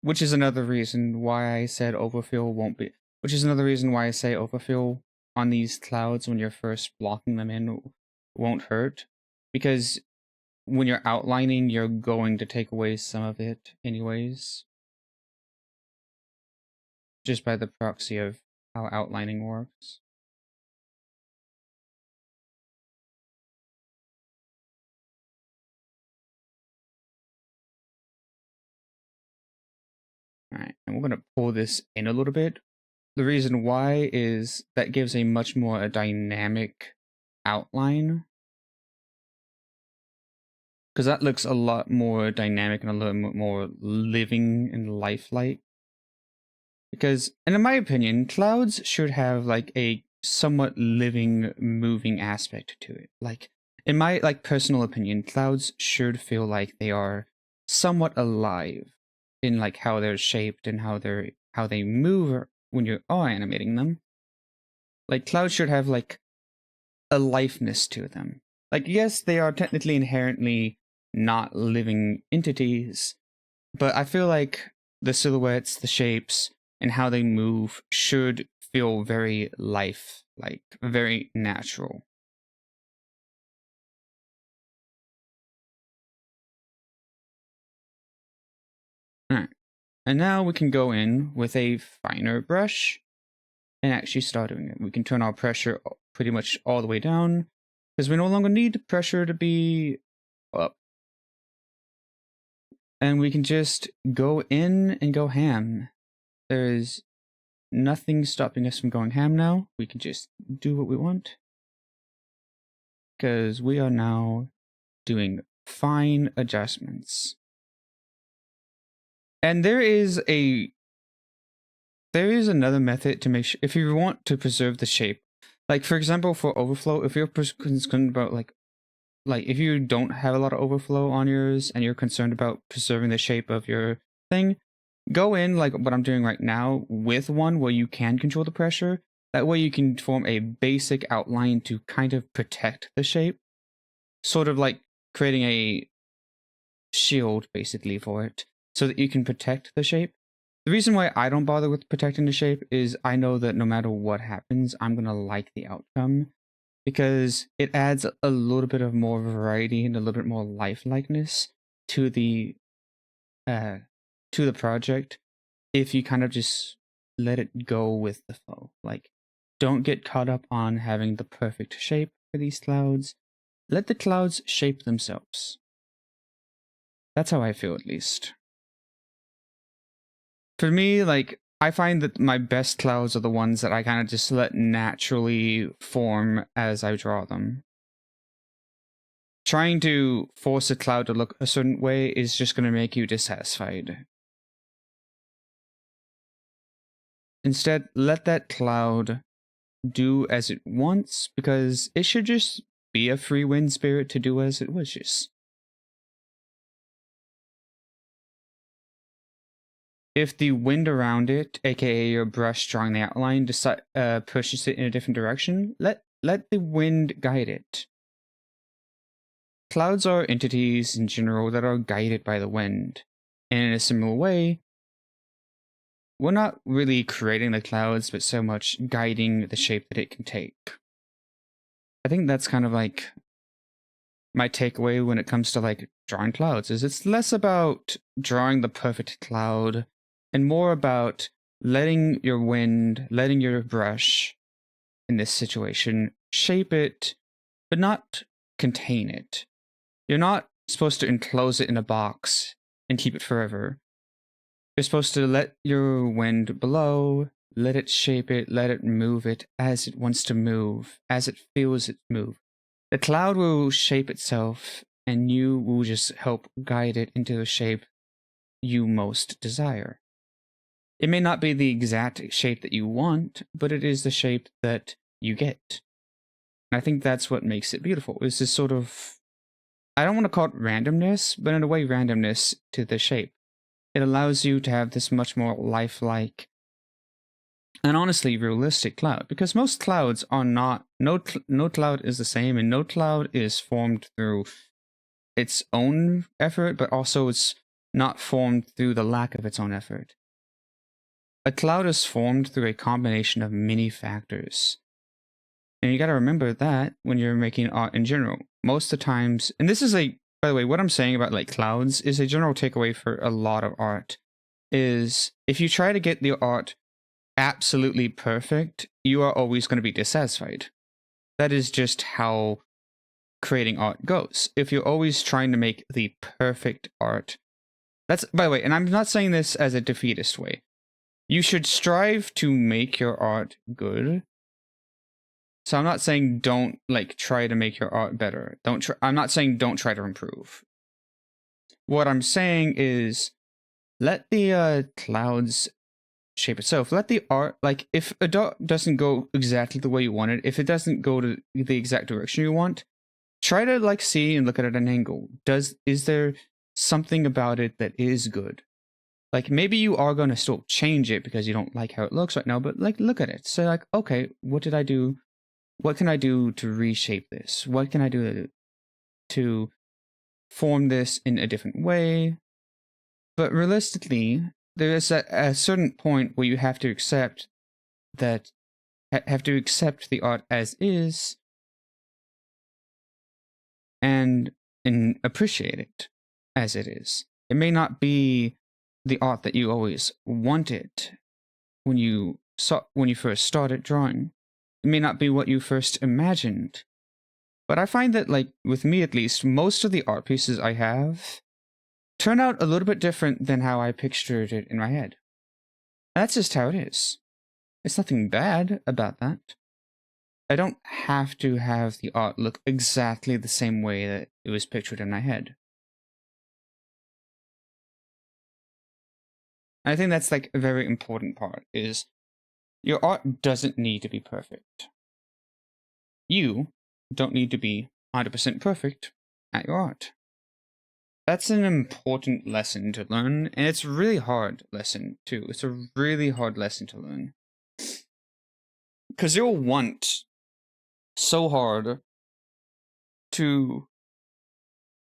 A: Which is another reason why I said overfill won't be. Which is another reason why I say overfill on these clouds when you're first blocking them in won't hurt. Because when you're outlining, you're going to take away some of it anyways. Just by the proxy of how outlining works. Alright, and we're going to pull this in a little bit. The reason why is that gives a much more dynamic outline. Because that looks a lot more dynamic and a little more living and lifelike. Because, and in my opinion, clouds should have like a somewhat living, moving aspect to it. Like, in my like personal opinion, clouds should feel like they are somewhat alive in like how they're shaped and how they move when you are animating them. Like clouds should have like a lifeness to them. Like yes, they are technically inherently not living entities, but I feel like the silhouettes, the shapes, and how they move should feel very life-like, very natural. Alright, and now we can go in with a finer brush and actually start doing it. We can turn our pressure pretty much all the way down, because we no longer need the pressure to be up. And we can just go in and go ham. There's nothing stopping us from going ham now. We can just do what we want. Because we are now doing fine adjustments. And there is another method to make sure, if you want to preserve the shape. Like for example, for overflow, if you're concerned about like if you don't have a lot of overflow on yours and you're concerned about preserving the shape of your thing, go in like what I'm doing right now with one where you can control the pressure. That way you can form a basic outline to kind of protect the shape. Sort of like creating a shield basically for it so that you can protect the shape. The reason why I don't bother with protecting the shape is I know that no matter what happens, I'm going to like the outcome because it adds a little bit of more variety and a little bit more lifelikeness to the project if you kind of just let it go with the flow. Like, don't get caught up on having the perfect shape for these clouds. Let the clouds shape themselves. That's how I feel, at least. For me, like, I find that my best clouds are the ones that I kind of just let naturally form as I draw them. Trying to force a cloud to look a certain way is just going to make you dissatisfied. Instead, let that cloud do as it wants, because it should just be a free wind spirit to do as it wishes. if the wind around it, aka your brush drawing the outline, pushes it in a different direction, let the wind guide it. Clouds are entities in general that are guided by the wind. And in a similar way, we're not really creating the clouds, but so much guiding the shape that it can take. I think that's kind of like my takeaway when it comes to like drawing clouds, is it's less about drawing the perfect cloud and more about letting your wind, letting your brush in this situation shape it, but not contain it. You're not supposed to enclose it in a box and keep it forever. You're supposed to let your wind blow, let it shape it, let it move it as it wants to move, as it feels it move. The cloud will shape itself, and you will just help guide it into a shape you most desire. It may not be the exact shape that you want, but it is the shape that you get. And I think that's what makes it beautiful, is this sort of, I don't want to call it randomness, but in a way randomness to the shape. It allows you to have this much more lifelike and honestly realistic cloud, because most clouds are not, no cloud is the same, and no cloud is formed through its own effort, but also it's not formed through the lack of its own effort. A cloud is formed through a combination of many factors. And you got to remember that when you're making art in general. Most of the times, and this is by the way, what I'm saying about like clouds is a general takeaway for a lot of art, is if you try to get the art absolutely perfect, you are always going to be dissatisfied. That is just how creating art goes. If you're always trying to make the perfect art, that's, by the way, and I'm not saying this as a defeatist way. You should strive to make your art good. So I'm not saying don't like try to make your art better. I'm not saying don't try to improve. What I'm saying is let the clouds shape itself. Let the art, like if a dot doesn't go exactly the way you want it, if it doesn't go to the exact direction you want, try to like see and look at it at an angle. Is there something about it that is good? Like maybe you are going to still change it because you don't like how it looks right now, but like look at it. Say like, okay, what did I do? What can I do to reshape this? What can I do to form this in a different way? But realistically, there is a certain point where you have to accept that, have to accept the art as is and appreciate it as it is. It may not be the art that you always wanted when you first started drawing. It may not be what you first imagined. But I find that, like, with me at least, most of the art pieces I have turn out a little bit different than how I pictured it in my head. That's just how it is. It's nothing bad about that. I don't have to have the art look exactly the same way that it was pictured in my head. I think that's like a very important part, is your art doesn't need to be perfect. You don't need to be 100% perfect at your art. That's an important lesson to learn, and it's a really hard lesson too. It's a really hard lesson to learn. Because you'll want so hard to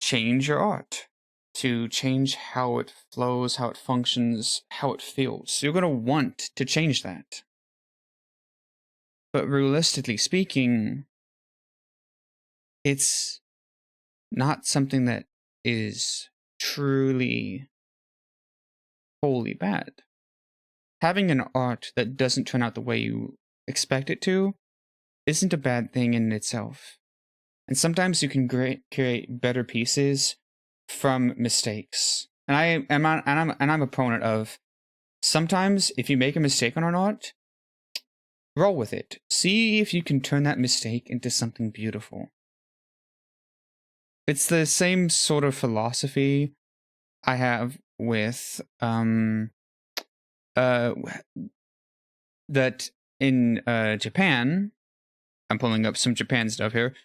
A: change your art, to change how it flows, how it functions, how it feels. You're going to want to change that. But realistically speaking, it's not something that is truly wholly bad. Having an art that doesn't turn out the way you expect it to isn't a bad thing in itself. And sometimes you can create better pieces from mistakes. And I'm a proponent of, sometimes if you make a mistake on an art, roll with it. See if you can turn that mistake into something beautiful. It's the same sort of philosophy I have with that in Japan. I'm pulling up some Japan stuff here.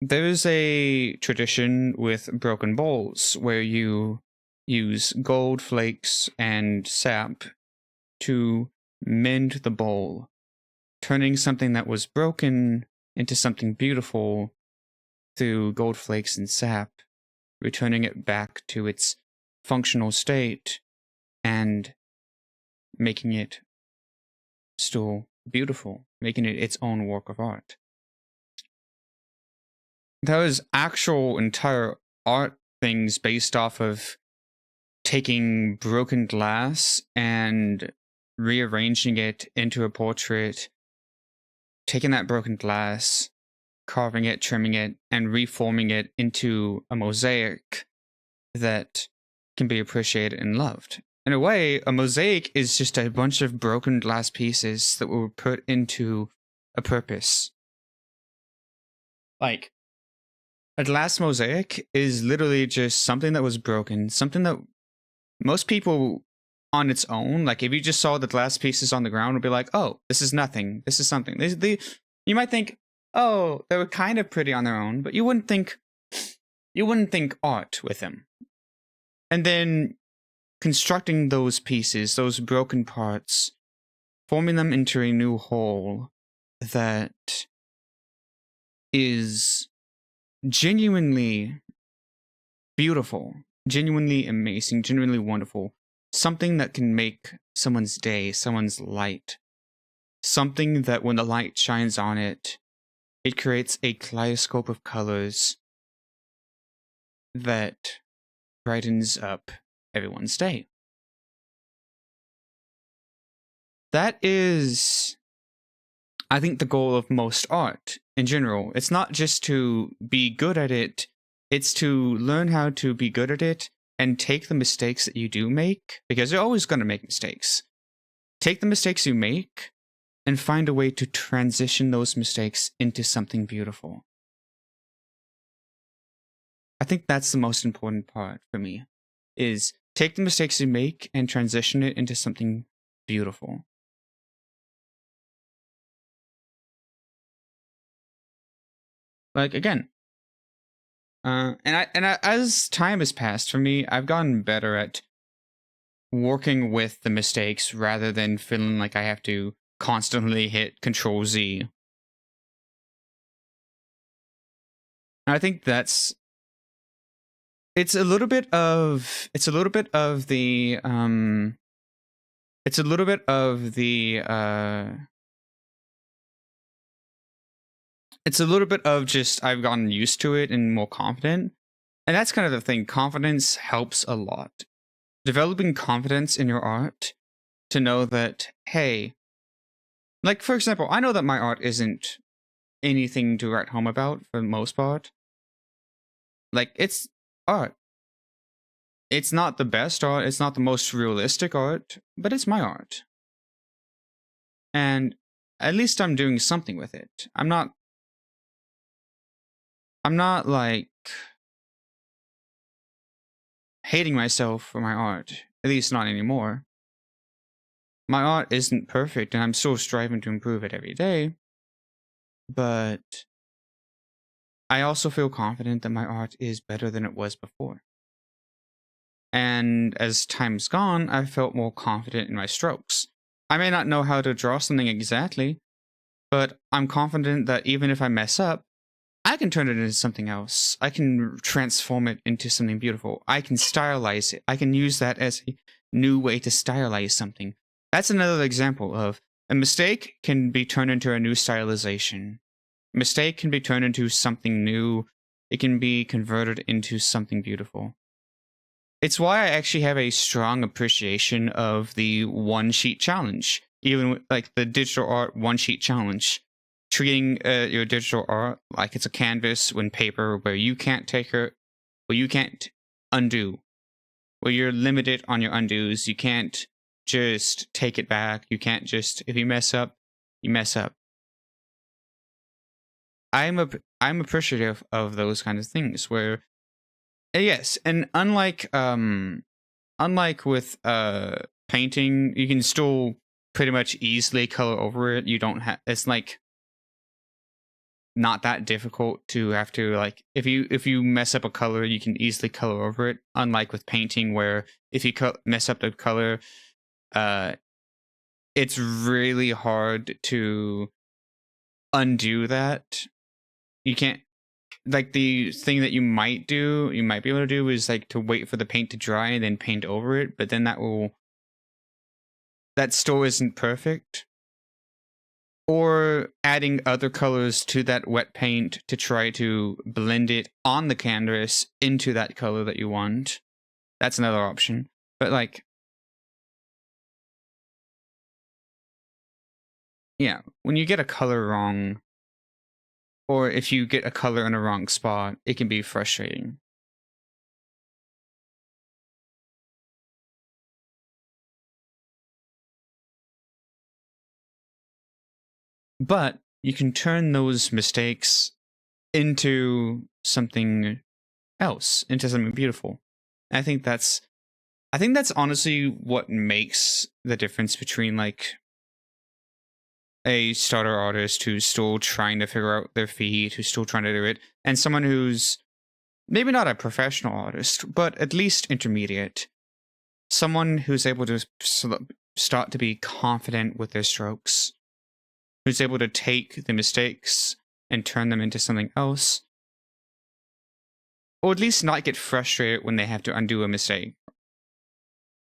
A: There's a tradition with broken bowls where you use gold flakes and sap to mend the bowl, turning something that was broken into something beautiful through gold flakes and sap, returning it back to its functional state and making it still beautiful, making it its own work of art. There was actual entire art things based off of taking broken glass and rearranging it into a portrait, taking that broken glass, carving it, trimming it, and reforming it into a mosaic that can be appreciated and loved. In a way, a mosaic is just a bunch of broken glass pieces that were put into a purpose. Like, a glass mosaic is literally just something that was broken, something that most people on its own, like if you just saw the glass pieces on the ground, would be like, oh, this is nothing, this is something. You might think, oh, they were kind of pretty on their own, but you wouldn't think art with them. And then constructing those pieces, those broken parts, forming them into a new whole that is genuinely beautiful, genuinely amazing, genuinely wonderful. Something that can make someone's day, someone's light. Something that when the light shines on it, it creates a kaleidoscope of colors that brightens up everyone's day. That is, I think, the goal of most art in general. It's not just to be good at it, it's to learn how to be good at it and take the mistakes that you do make, because you're always going to make mistakes. Take the mistakes you make and find a way to transition those mistakes into something beautiful. I think that's the most important part for me, is take the mistakes you make and transition it into something beautiful. Like, again, as time has passed for me, I've gotten better at working with the mistakes rather than feeling like I have to constantly hit Control Z. I think it's a little bit of just I've gotten used to it and more confident. And that's kind of the thing. Confidence helps a lot. Developing confidence in your art to know that, hey, like, for example, I know that my art isn't anything to write home about for the most part. Like, it's art. It's not the best art, it's not the most realistic art, but it's my art. And at least I'm doing something with it. I'm not like hating myself for my art, at least not anymore. My art isn't perfect and I'm still striving to improve it every day, but I also feel confident that my art is better than it was before. And as time's gone, I've felt more confident in my strokes. I may not know how to draw something exactly, but I'm confident that even if I mess up, I can turn it into something else. I can transform it into something beautiful. I can stylize it. I can use that as a new way to stylize something. That's another example of a mistake can be turned into a new stylization. A mistake can be turned into something new. It can be converted into something beautiful. It's why I actually have a strong appreciation of the one-sheet challenge, even like the digital art one-sheet challenge. Treating your digital art like it's a canvas when paper, where you can't you can't undo, where you're limited on your undos. You can't just take it back. You can't just, if you mess up, you mess up. I'm appreciative of those kind of things where, yes, and unlike with painting, you can still pretty much easily color over it. You don't have, it's like, not that difficult to have to, like, if you mess up a color, you can easily color over it, unlike with painting where if you mess up the color, it's really hard to undo that. You can't, like, the thing that you might be able to do is like to wait for the paint to dry and then paint over it, but then that still isn't perfect. Or adding other colors to that wet paint to try to blend it on the canvas into that color that you want. That's another option. But like, yeah, when you get a color wrong, or if you get a color in a wrong spot, it can be frustrating. But you can turn those mistakes into something else, into something beautiful. I think that's honestly what makes the difference between like a starter artist who's still trying to figure out their feet, who's still trying to do it, and someone who's maybe not a professional artist, but at least intermediate. Someone who's able to start to be confident with their strokes, who's able to take the mistakes and turn them into something else, or at least not get frustrated when they have to undo a mistake.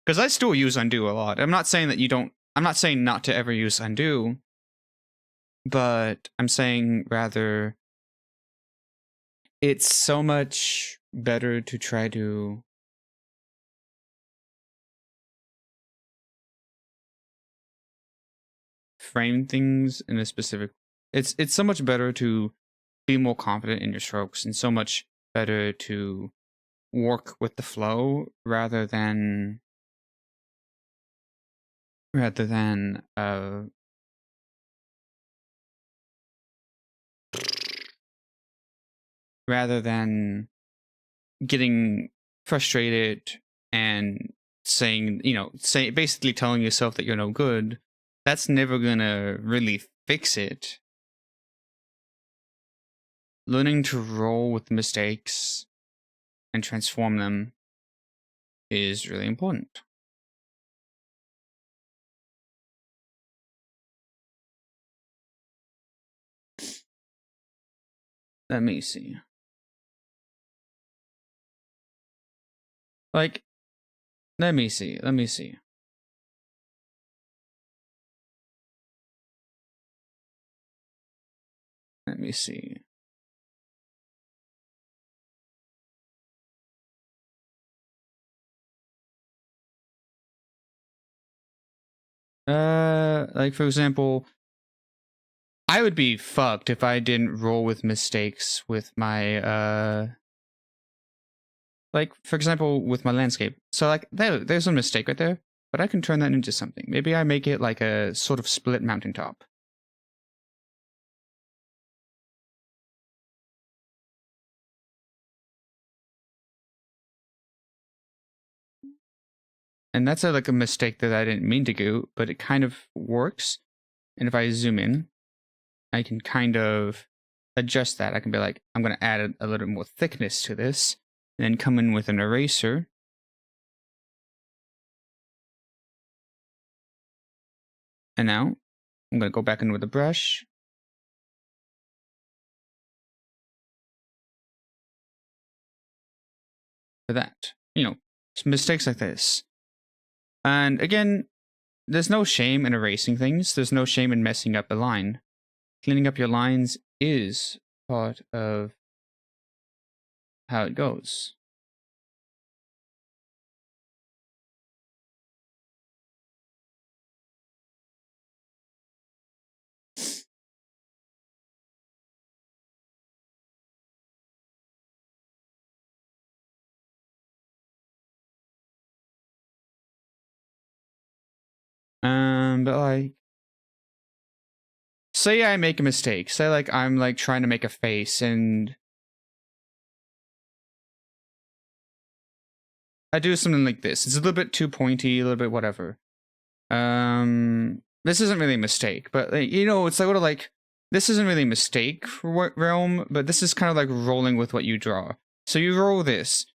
A: Because I still use undo a lot. I'm not saying that you don't, I'm not saying not to ever use undo, but I'm saying rather it's so much better to try to frame things in a specific, it's so much better to be more confident in your strokes, and so much better to work with the flow rather than getting frustrated and saying, basically telling yourself that you're no good. That's never gonna really fix it. Learning to roll with mistakes and transform them is really important. Let me see. Like, let me see. Let me see. Like, for example, I would be fucked if I didn't roll with mistakes with my, like, for example, with my landscape. So, like, there's a mistake right there, but I can turn that into something. Maybe I make it like a sort of split mountaintop. And that's like a mistake that I didn't mean to do, but it kind of works. And if I zoom in, I can kind of adjust that. I can be like, I'm going to add a little more thickness to this, and then come in with an eraser. And now I'm going to go back in with a brush. For that, mistakes like this. And again, there's no shame in erasing things. There's no shame in messing up a line. Cleaning up your lines is part of how it goes. But like, say I make a mistake. Say like I'm like trying to make a face and I do something like this. It's a little bit too pointy, a little bit whatever. This isn't really a mistake, but like, it's sort of like this isn't really mistake realm, but this is kind of like rolling with what you draw. So you roll this.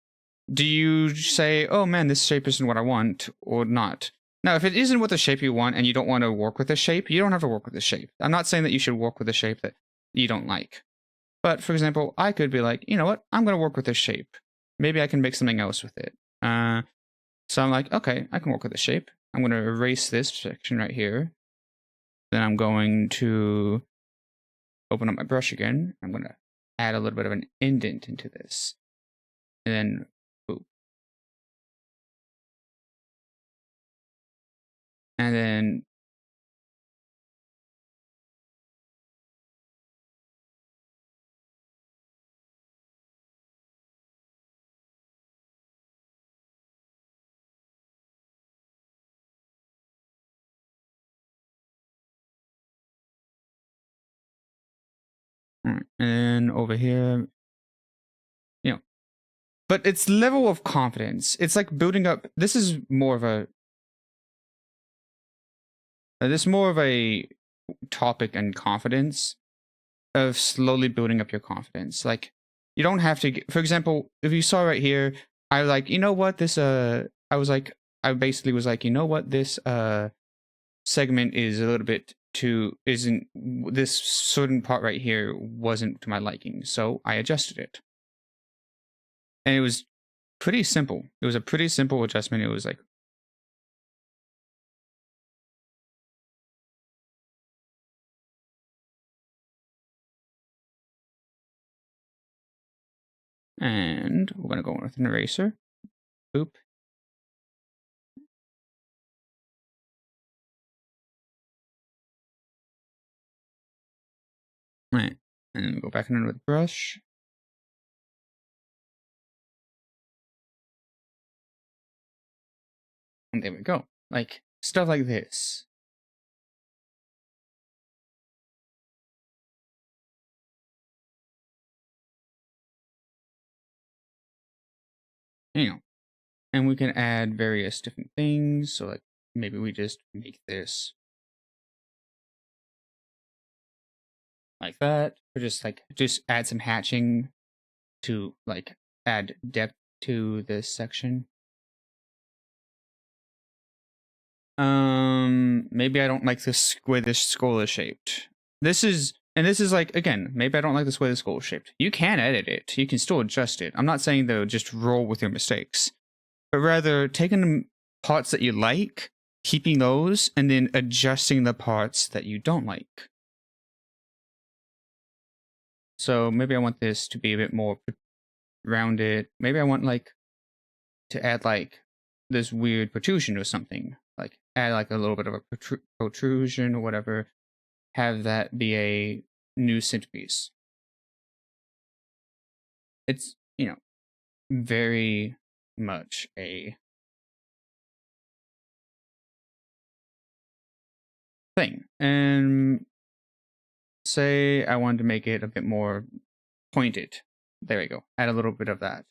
A: Do you say, oh man, this shape isn't what I want, or not? Now, if it isn't what the shape you want and you don't want to work with the shape, you don't have to work with the shape. I'm not saying that you should work with a shape that you don't like. But for example, I could be like, you know what? I'm going to work with this shape. Maybe I can make something else with it. So I'm like, okay, I can work with the shape. I'm going to erase this section right here. Then I'm going to open up my brush again. I'm going to add a little bit of an indent into this. And then, boop. And then and over here, you know, but it's level of confidence. It's like building up. This is more of a topic and confidence of slowly building up your confidence. Like you don't have to for example, if you saw right here, I was like, you know what, this I basically was like, you know what, this segment is a little bit too isn't this certain part right here wasn't to my liking, so I adjusted it. And it was pretty simple. It was a pretty simple adjustment. It was like, and we're gonna go with an eraser. Boop. Right. And then go back in with the brush. And there we go. Like stuff like this. You know. And we can add various different things. So like maybe we just make this like that. Or just add some hatching to like add depth to this section. Maybe I don't like this way this skull is shaped. This is like, again, maybe I don't like this way the skull is shaped. You can edit it. You can still adjust it. I'm not saying though just roll with your mistakes, but rather taking the parts that you like, keeping those, and then adjusting the parts that you don't like. So maybe I want this to be a bit more rounded. Maybe I want like to add like this weird protrusion or something. Like add like a little bit of a protrusion or whatever. Have that be a new centerpiece. It's, you know, very much a thing. And say I wanted to make it a bit more pointed. There we go. Add a little bit of that.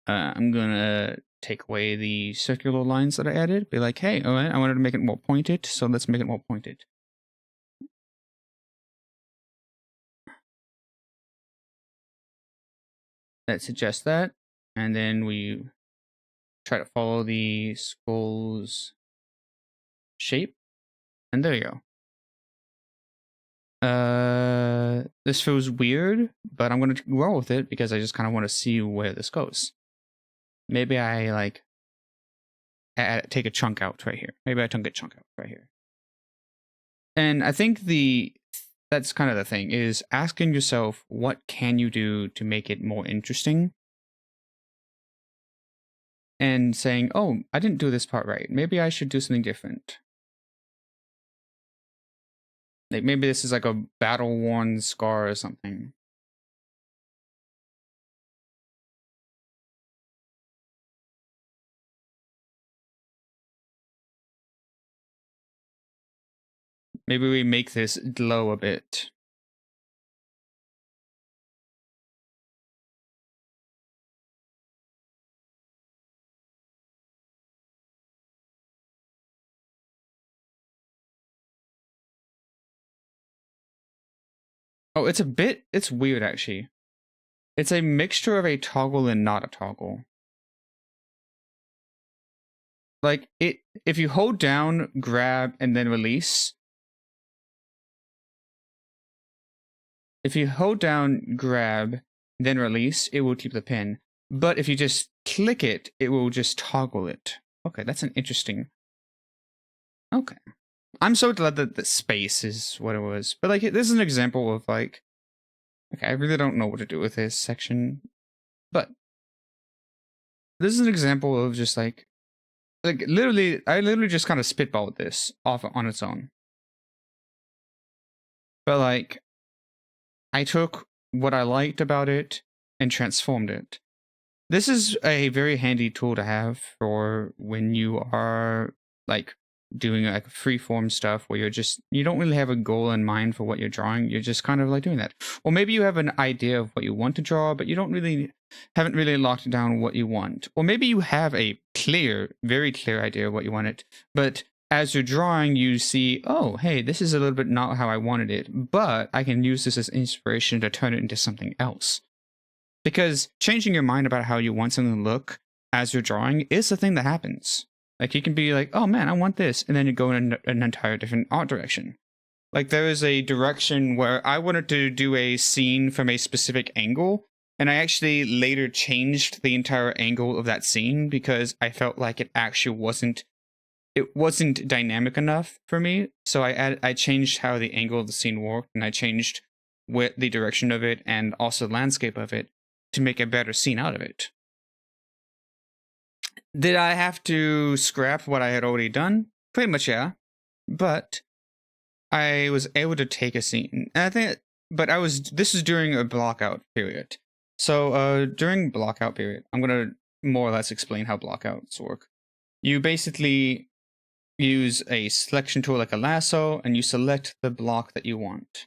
A: I'm gonna take away the circular lines that I added. Be like, hey, all right, I wanted to make it more pointed, so let's make it more pointed. Let's adjust that, and then we try to follow the skull's shape, and there you go. This feels weird, but I'm gonna roll with it because I just kind of want to see where this goes. Maybe I like take a chunk out right here. Maybe I take a chunk out right here. And I think that's kind of the thing, is asking yourself, what can you do to make it more interesting? And saying, oh, I didn't do this part right. Maybe I should do something different. Like maybe this is like a battle-worn scar or something. Maybe we make this glow a bit. Oh, it's weird actually. It's a mixture of a toggle and not a toggle. Like if you hold down, grab, and then release. If you hold down, grab, then release, it will keep the pin. But if you just click it, it will just toggle it. Okay, that's an interesting. Okay. I'm so glad that the space is what it was. But like this is an example of like, okay, I really don't know what to do with this section. But this is an example of just like literally I literally just kind of spitballed this off on its own. But like I took what I liked about it and transformed it. This is a very handy tool to have for when you are like doing like freeform stuff where you don't really have a goal in mind for what you're drawing. You're just kind of like doing that. Or maybe you have an idea of what you want to draw, but you haven't really locked down what you want. Or maybe you have a very clear idea of what you wanted, but as you're drawing, you see, oh, hey, this is a little bit not how I wanted it, but I can use this as inspiration to turn it into something else. Because changing your mind about how you want something to look as you're drawing is a thing that happens. Like you can be like, oh man, I want this, and then you go in an entire different art direction. Like there is a direction where I wanted to do a scene from a specific angle, and I actually later changed the entire angle of that scene because I felt like it wasn't dynamic enough for me. So I changed how the angle of the scene worked, and I changed the direction of it and also the landscape of it to make a better scene out of it. Did I have to scrap what I had already done? Pretty much, yeah. But I was able to take a scene. And I think, but this is during a blockout period. So during blockout period, I'm going to more or less explain how blockouts work. You basically use a selection tool like a lasso, and you select the block that you want.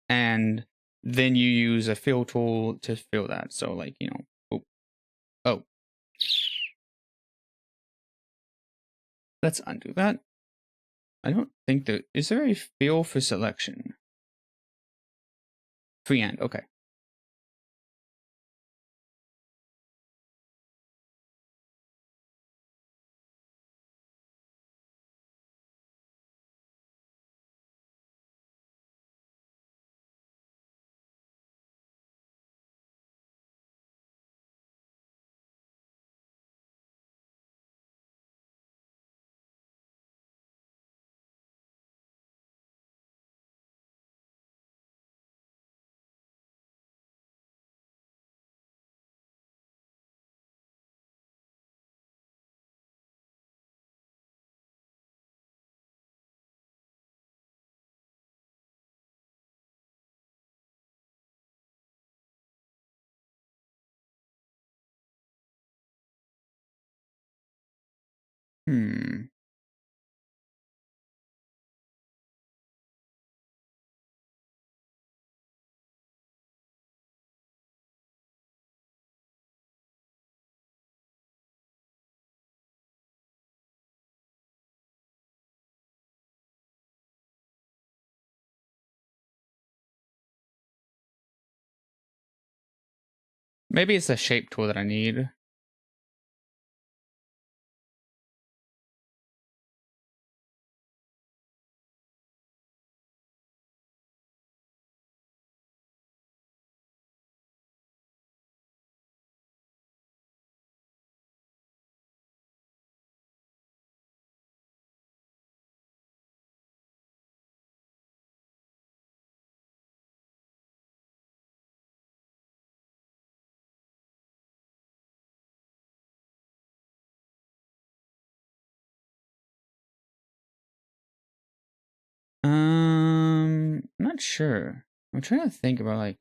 A: And then you use a fill tool to fill that. So like, oh. Let's undo that. I don't think is there a fill for selection? Freehand, okay. Hmm. Maybe it's the shape tool that I need. Not sure. I'm trying to think about like.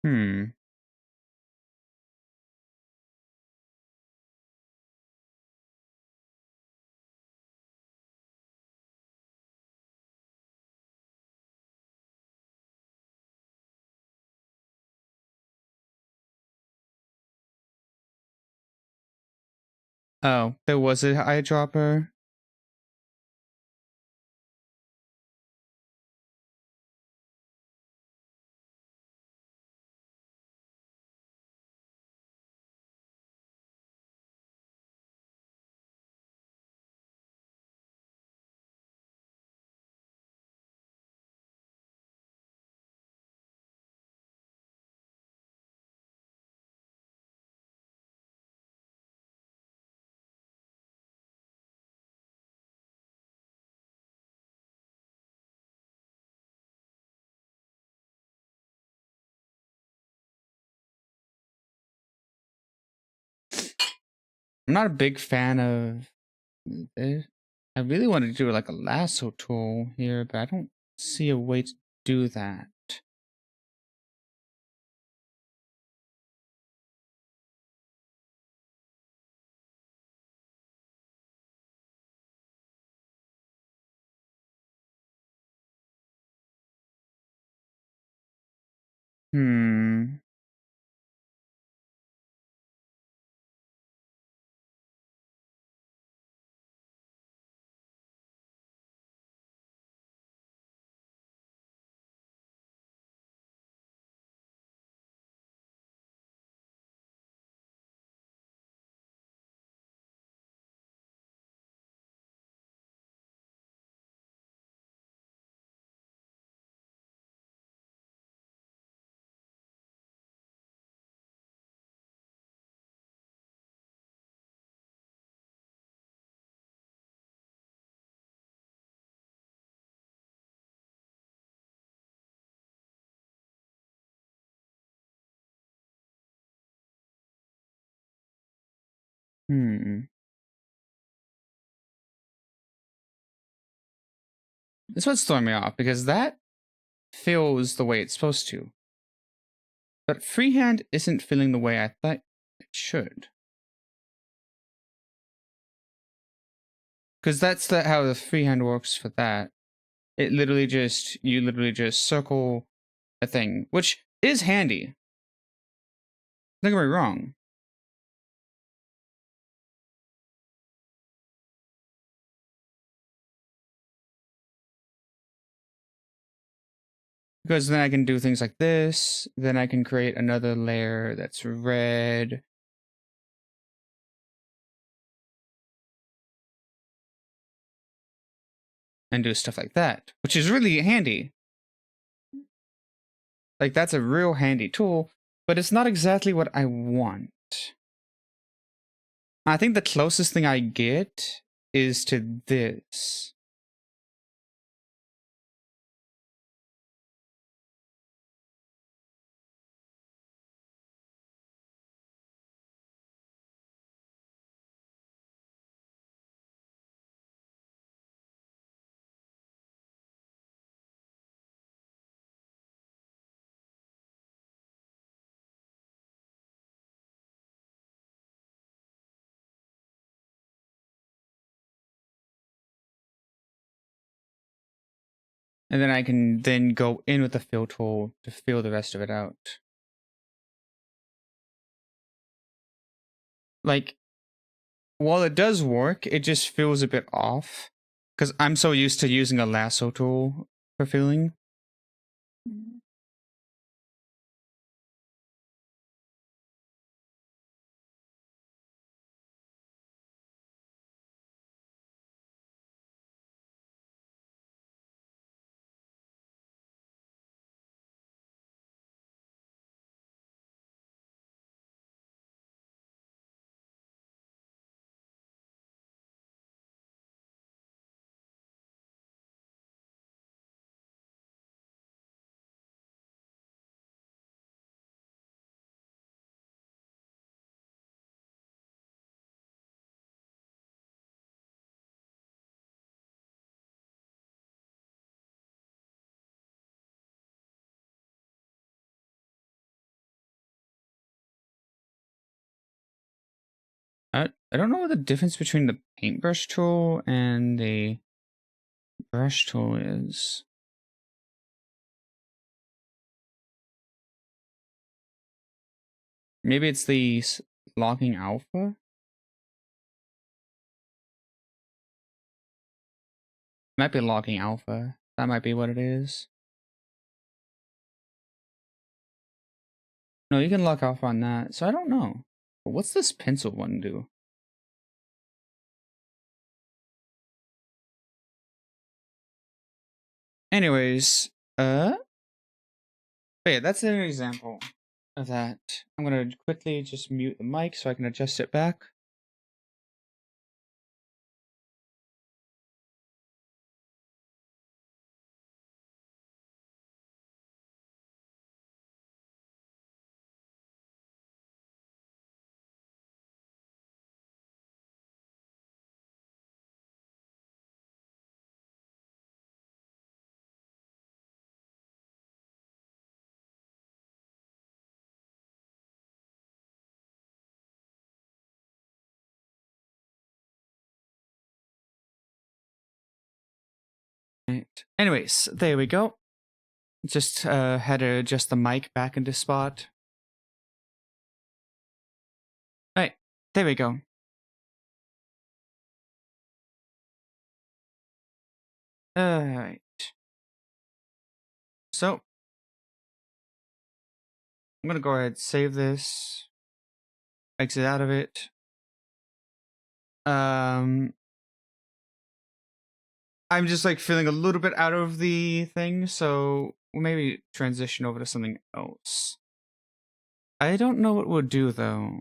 A: Hmm. Oh, there was an eyedropper. I'm not a big fan of this. I really want to do like a lasso tool here, but I don't see a way to do that. Hmm. Hmm. This what's throwing me off because that feels the way it's supposed to. But freehand isn't feeling the way I thought it should. Because that's how the freehand works for that. You literally just circle a thing, which is handy. Don't get me wrong. Because then I can do things like this. Then I can create another layer that's red. And do stuff like that, which is really handy. Like, that's a real handy tool, but it's not exactly what I want. I think the closest thing I get is to this. And then I can then go in with the fill tool to fill the rest of it out. Like, while it does work, it just feels a bit off. Because I'm so used to using a lasso tool for filling. I don't know what the difference between the paintbrush tool and the brush tool is. Maybe it's the logging alpha? Might be logging alpha. That might be what it is. No, you can log alpha on that. So I don't know. But what's this pencil one do? Anyways, but yeah, that's an example of that. I'm gonna quickly just mute the mic so I can adjust it back. Right. Anyways, there we go. Just had to adjust the mic back into spot. Right, there we go. Alright. So, I'm gonna go ahead and save this. Exit out of it. I'm just like feeling a little bit out of the thing, so we'll maybe transition over to something else. I don't know what we'll do though.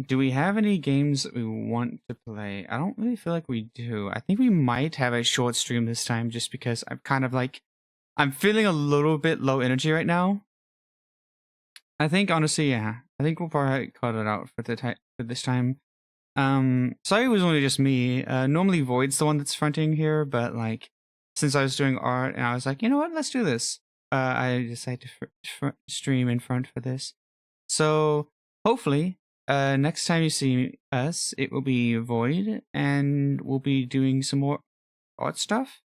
A: Do we have any games that we want to play? I don't really feel like we do. I think we might have a short stream this time just because I'm kind of like, I'm feeling a little bit low energy right now. I think honestly, yeah. I think we'll probably cut it out for this time. Sorry it was only just me. Normally Void's the one that's fronting here, but like, since I was doing art and I was like, you know what, let's do this. I decided to stream in front for this. So hopefully, next time you see us, it will be Void, and we'll be doing some more art stuff.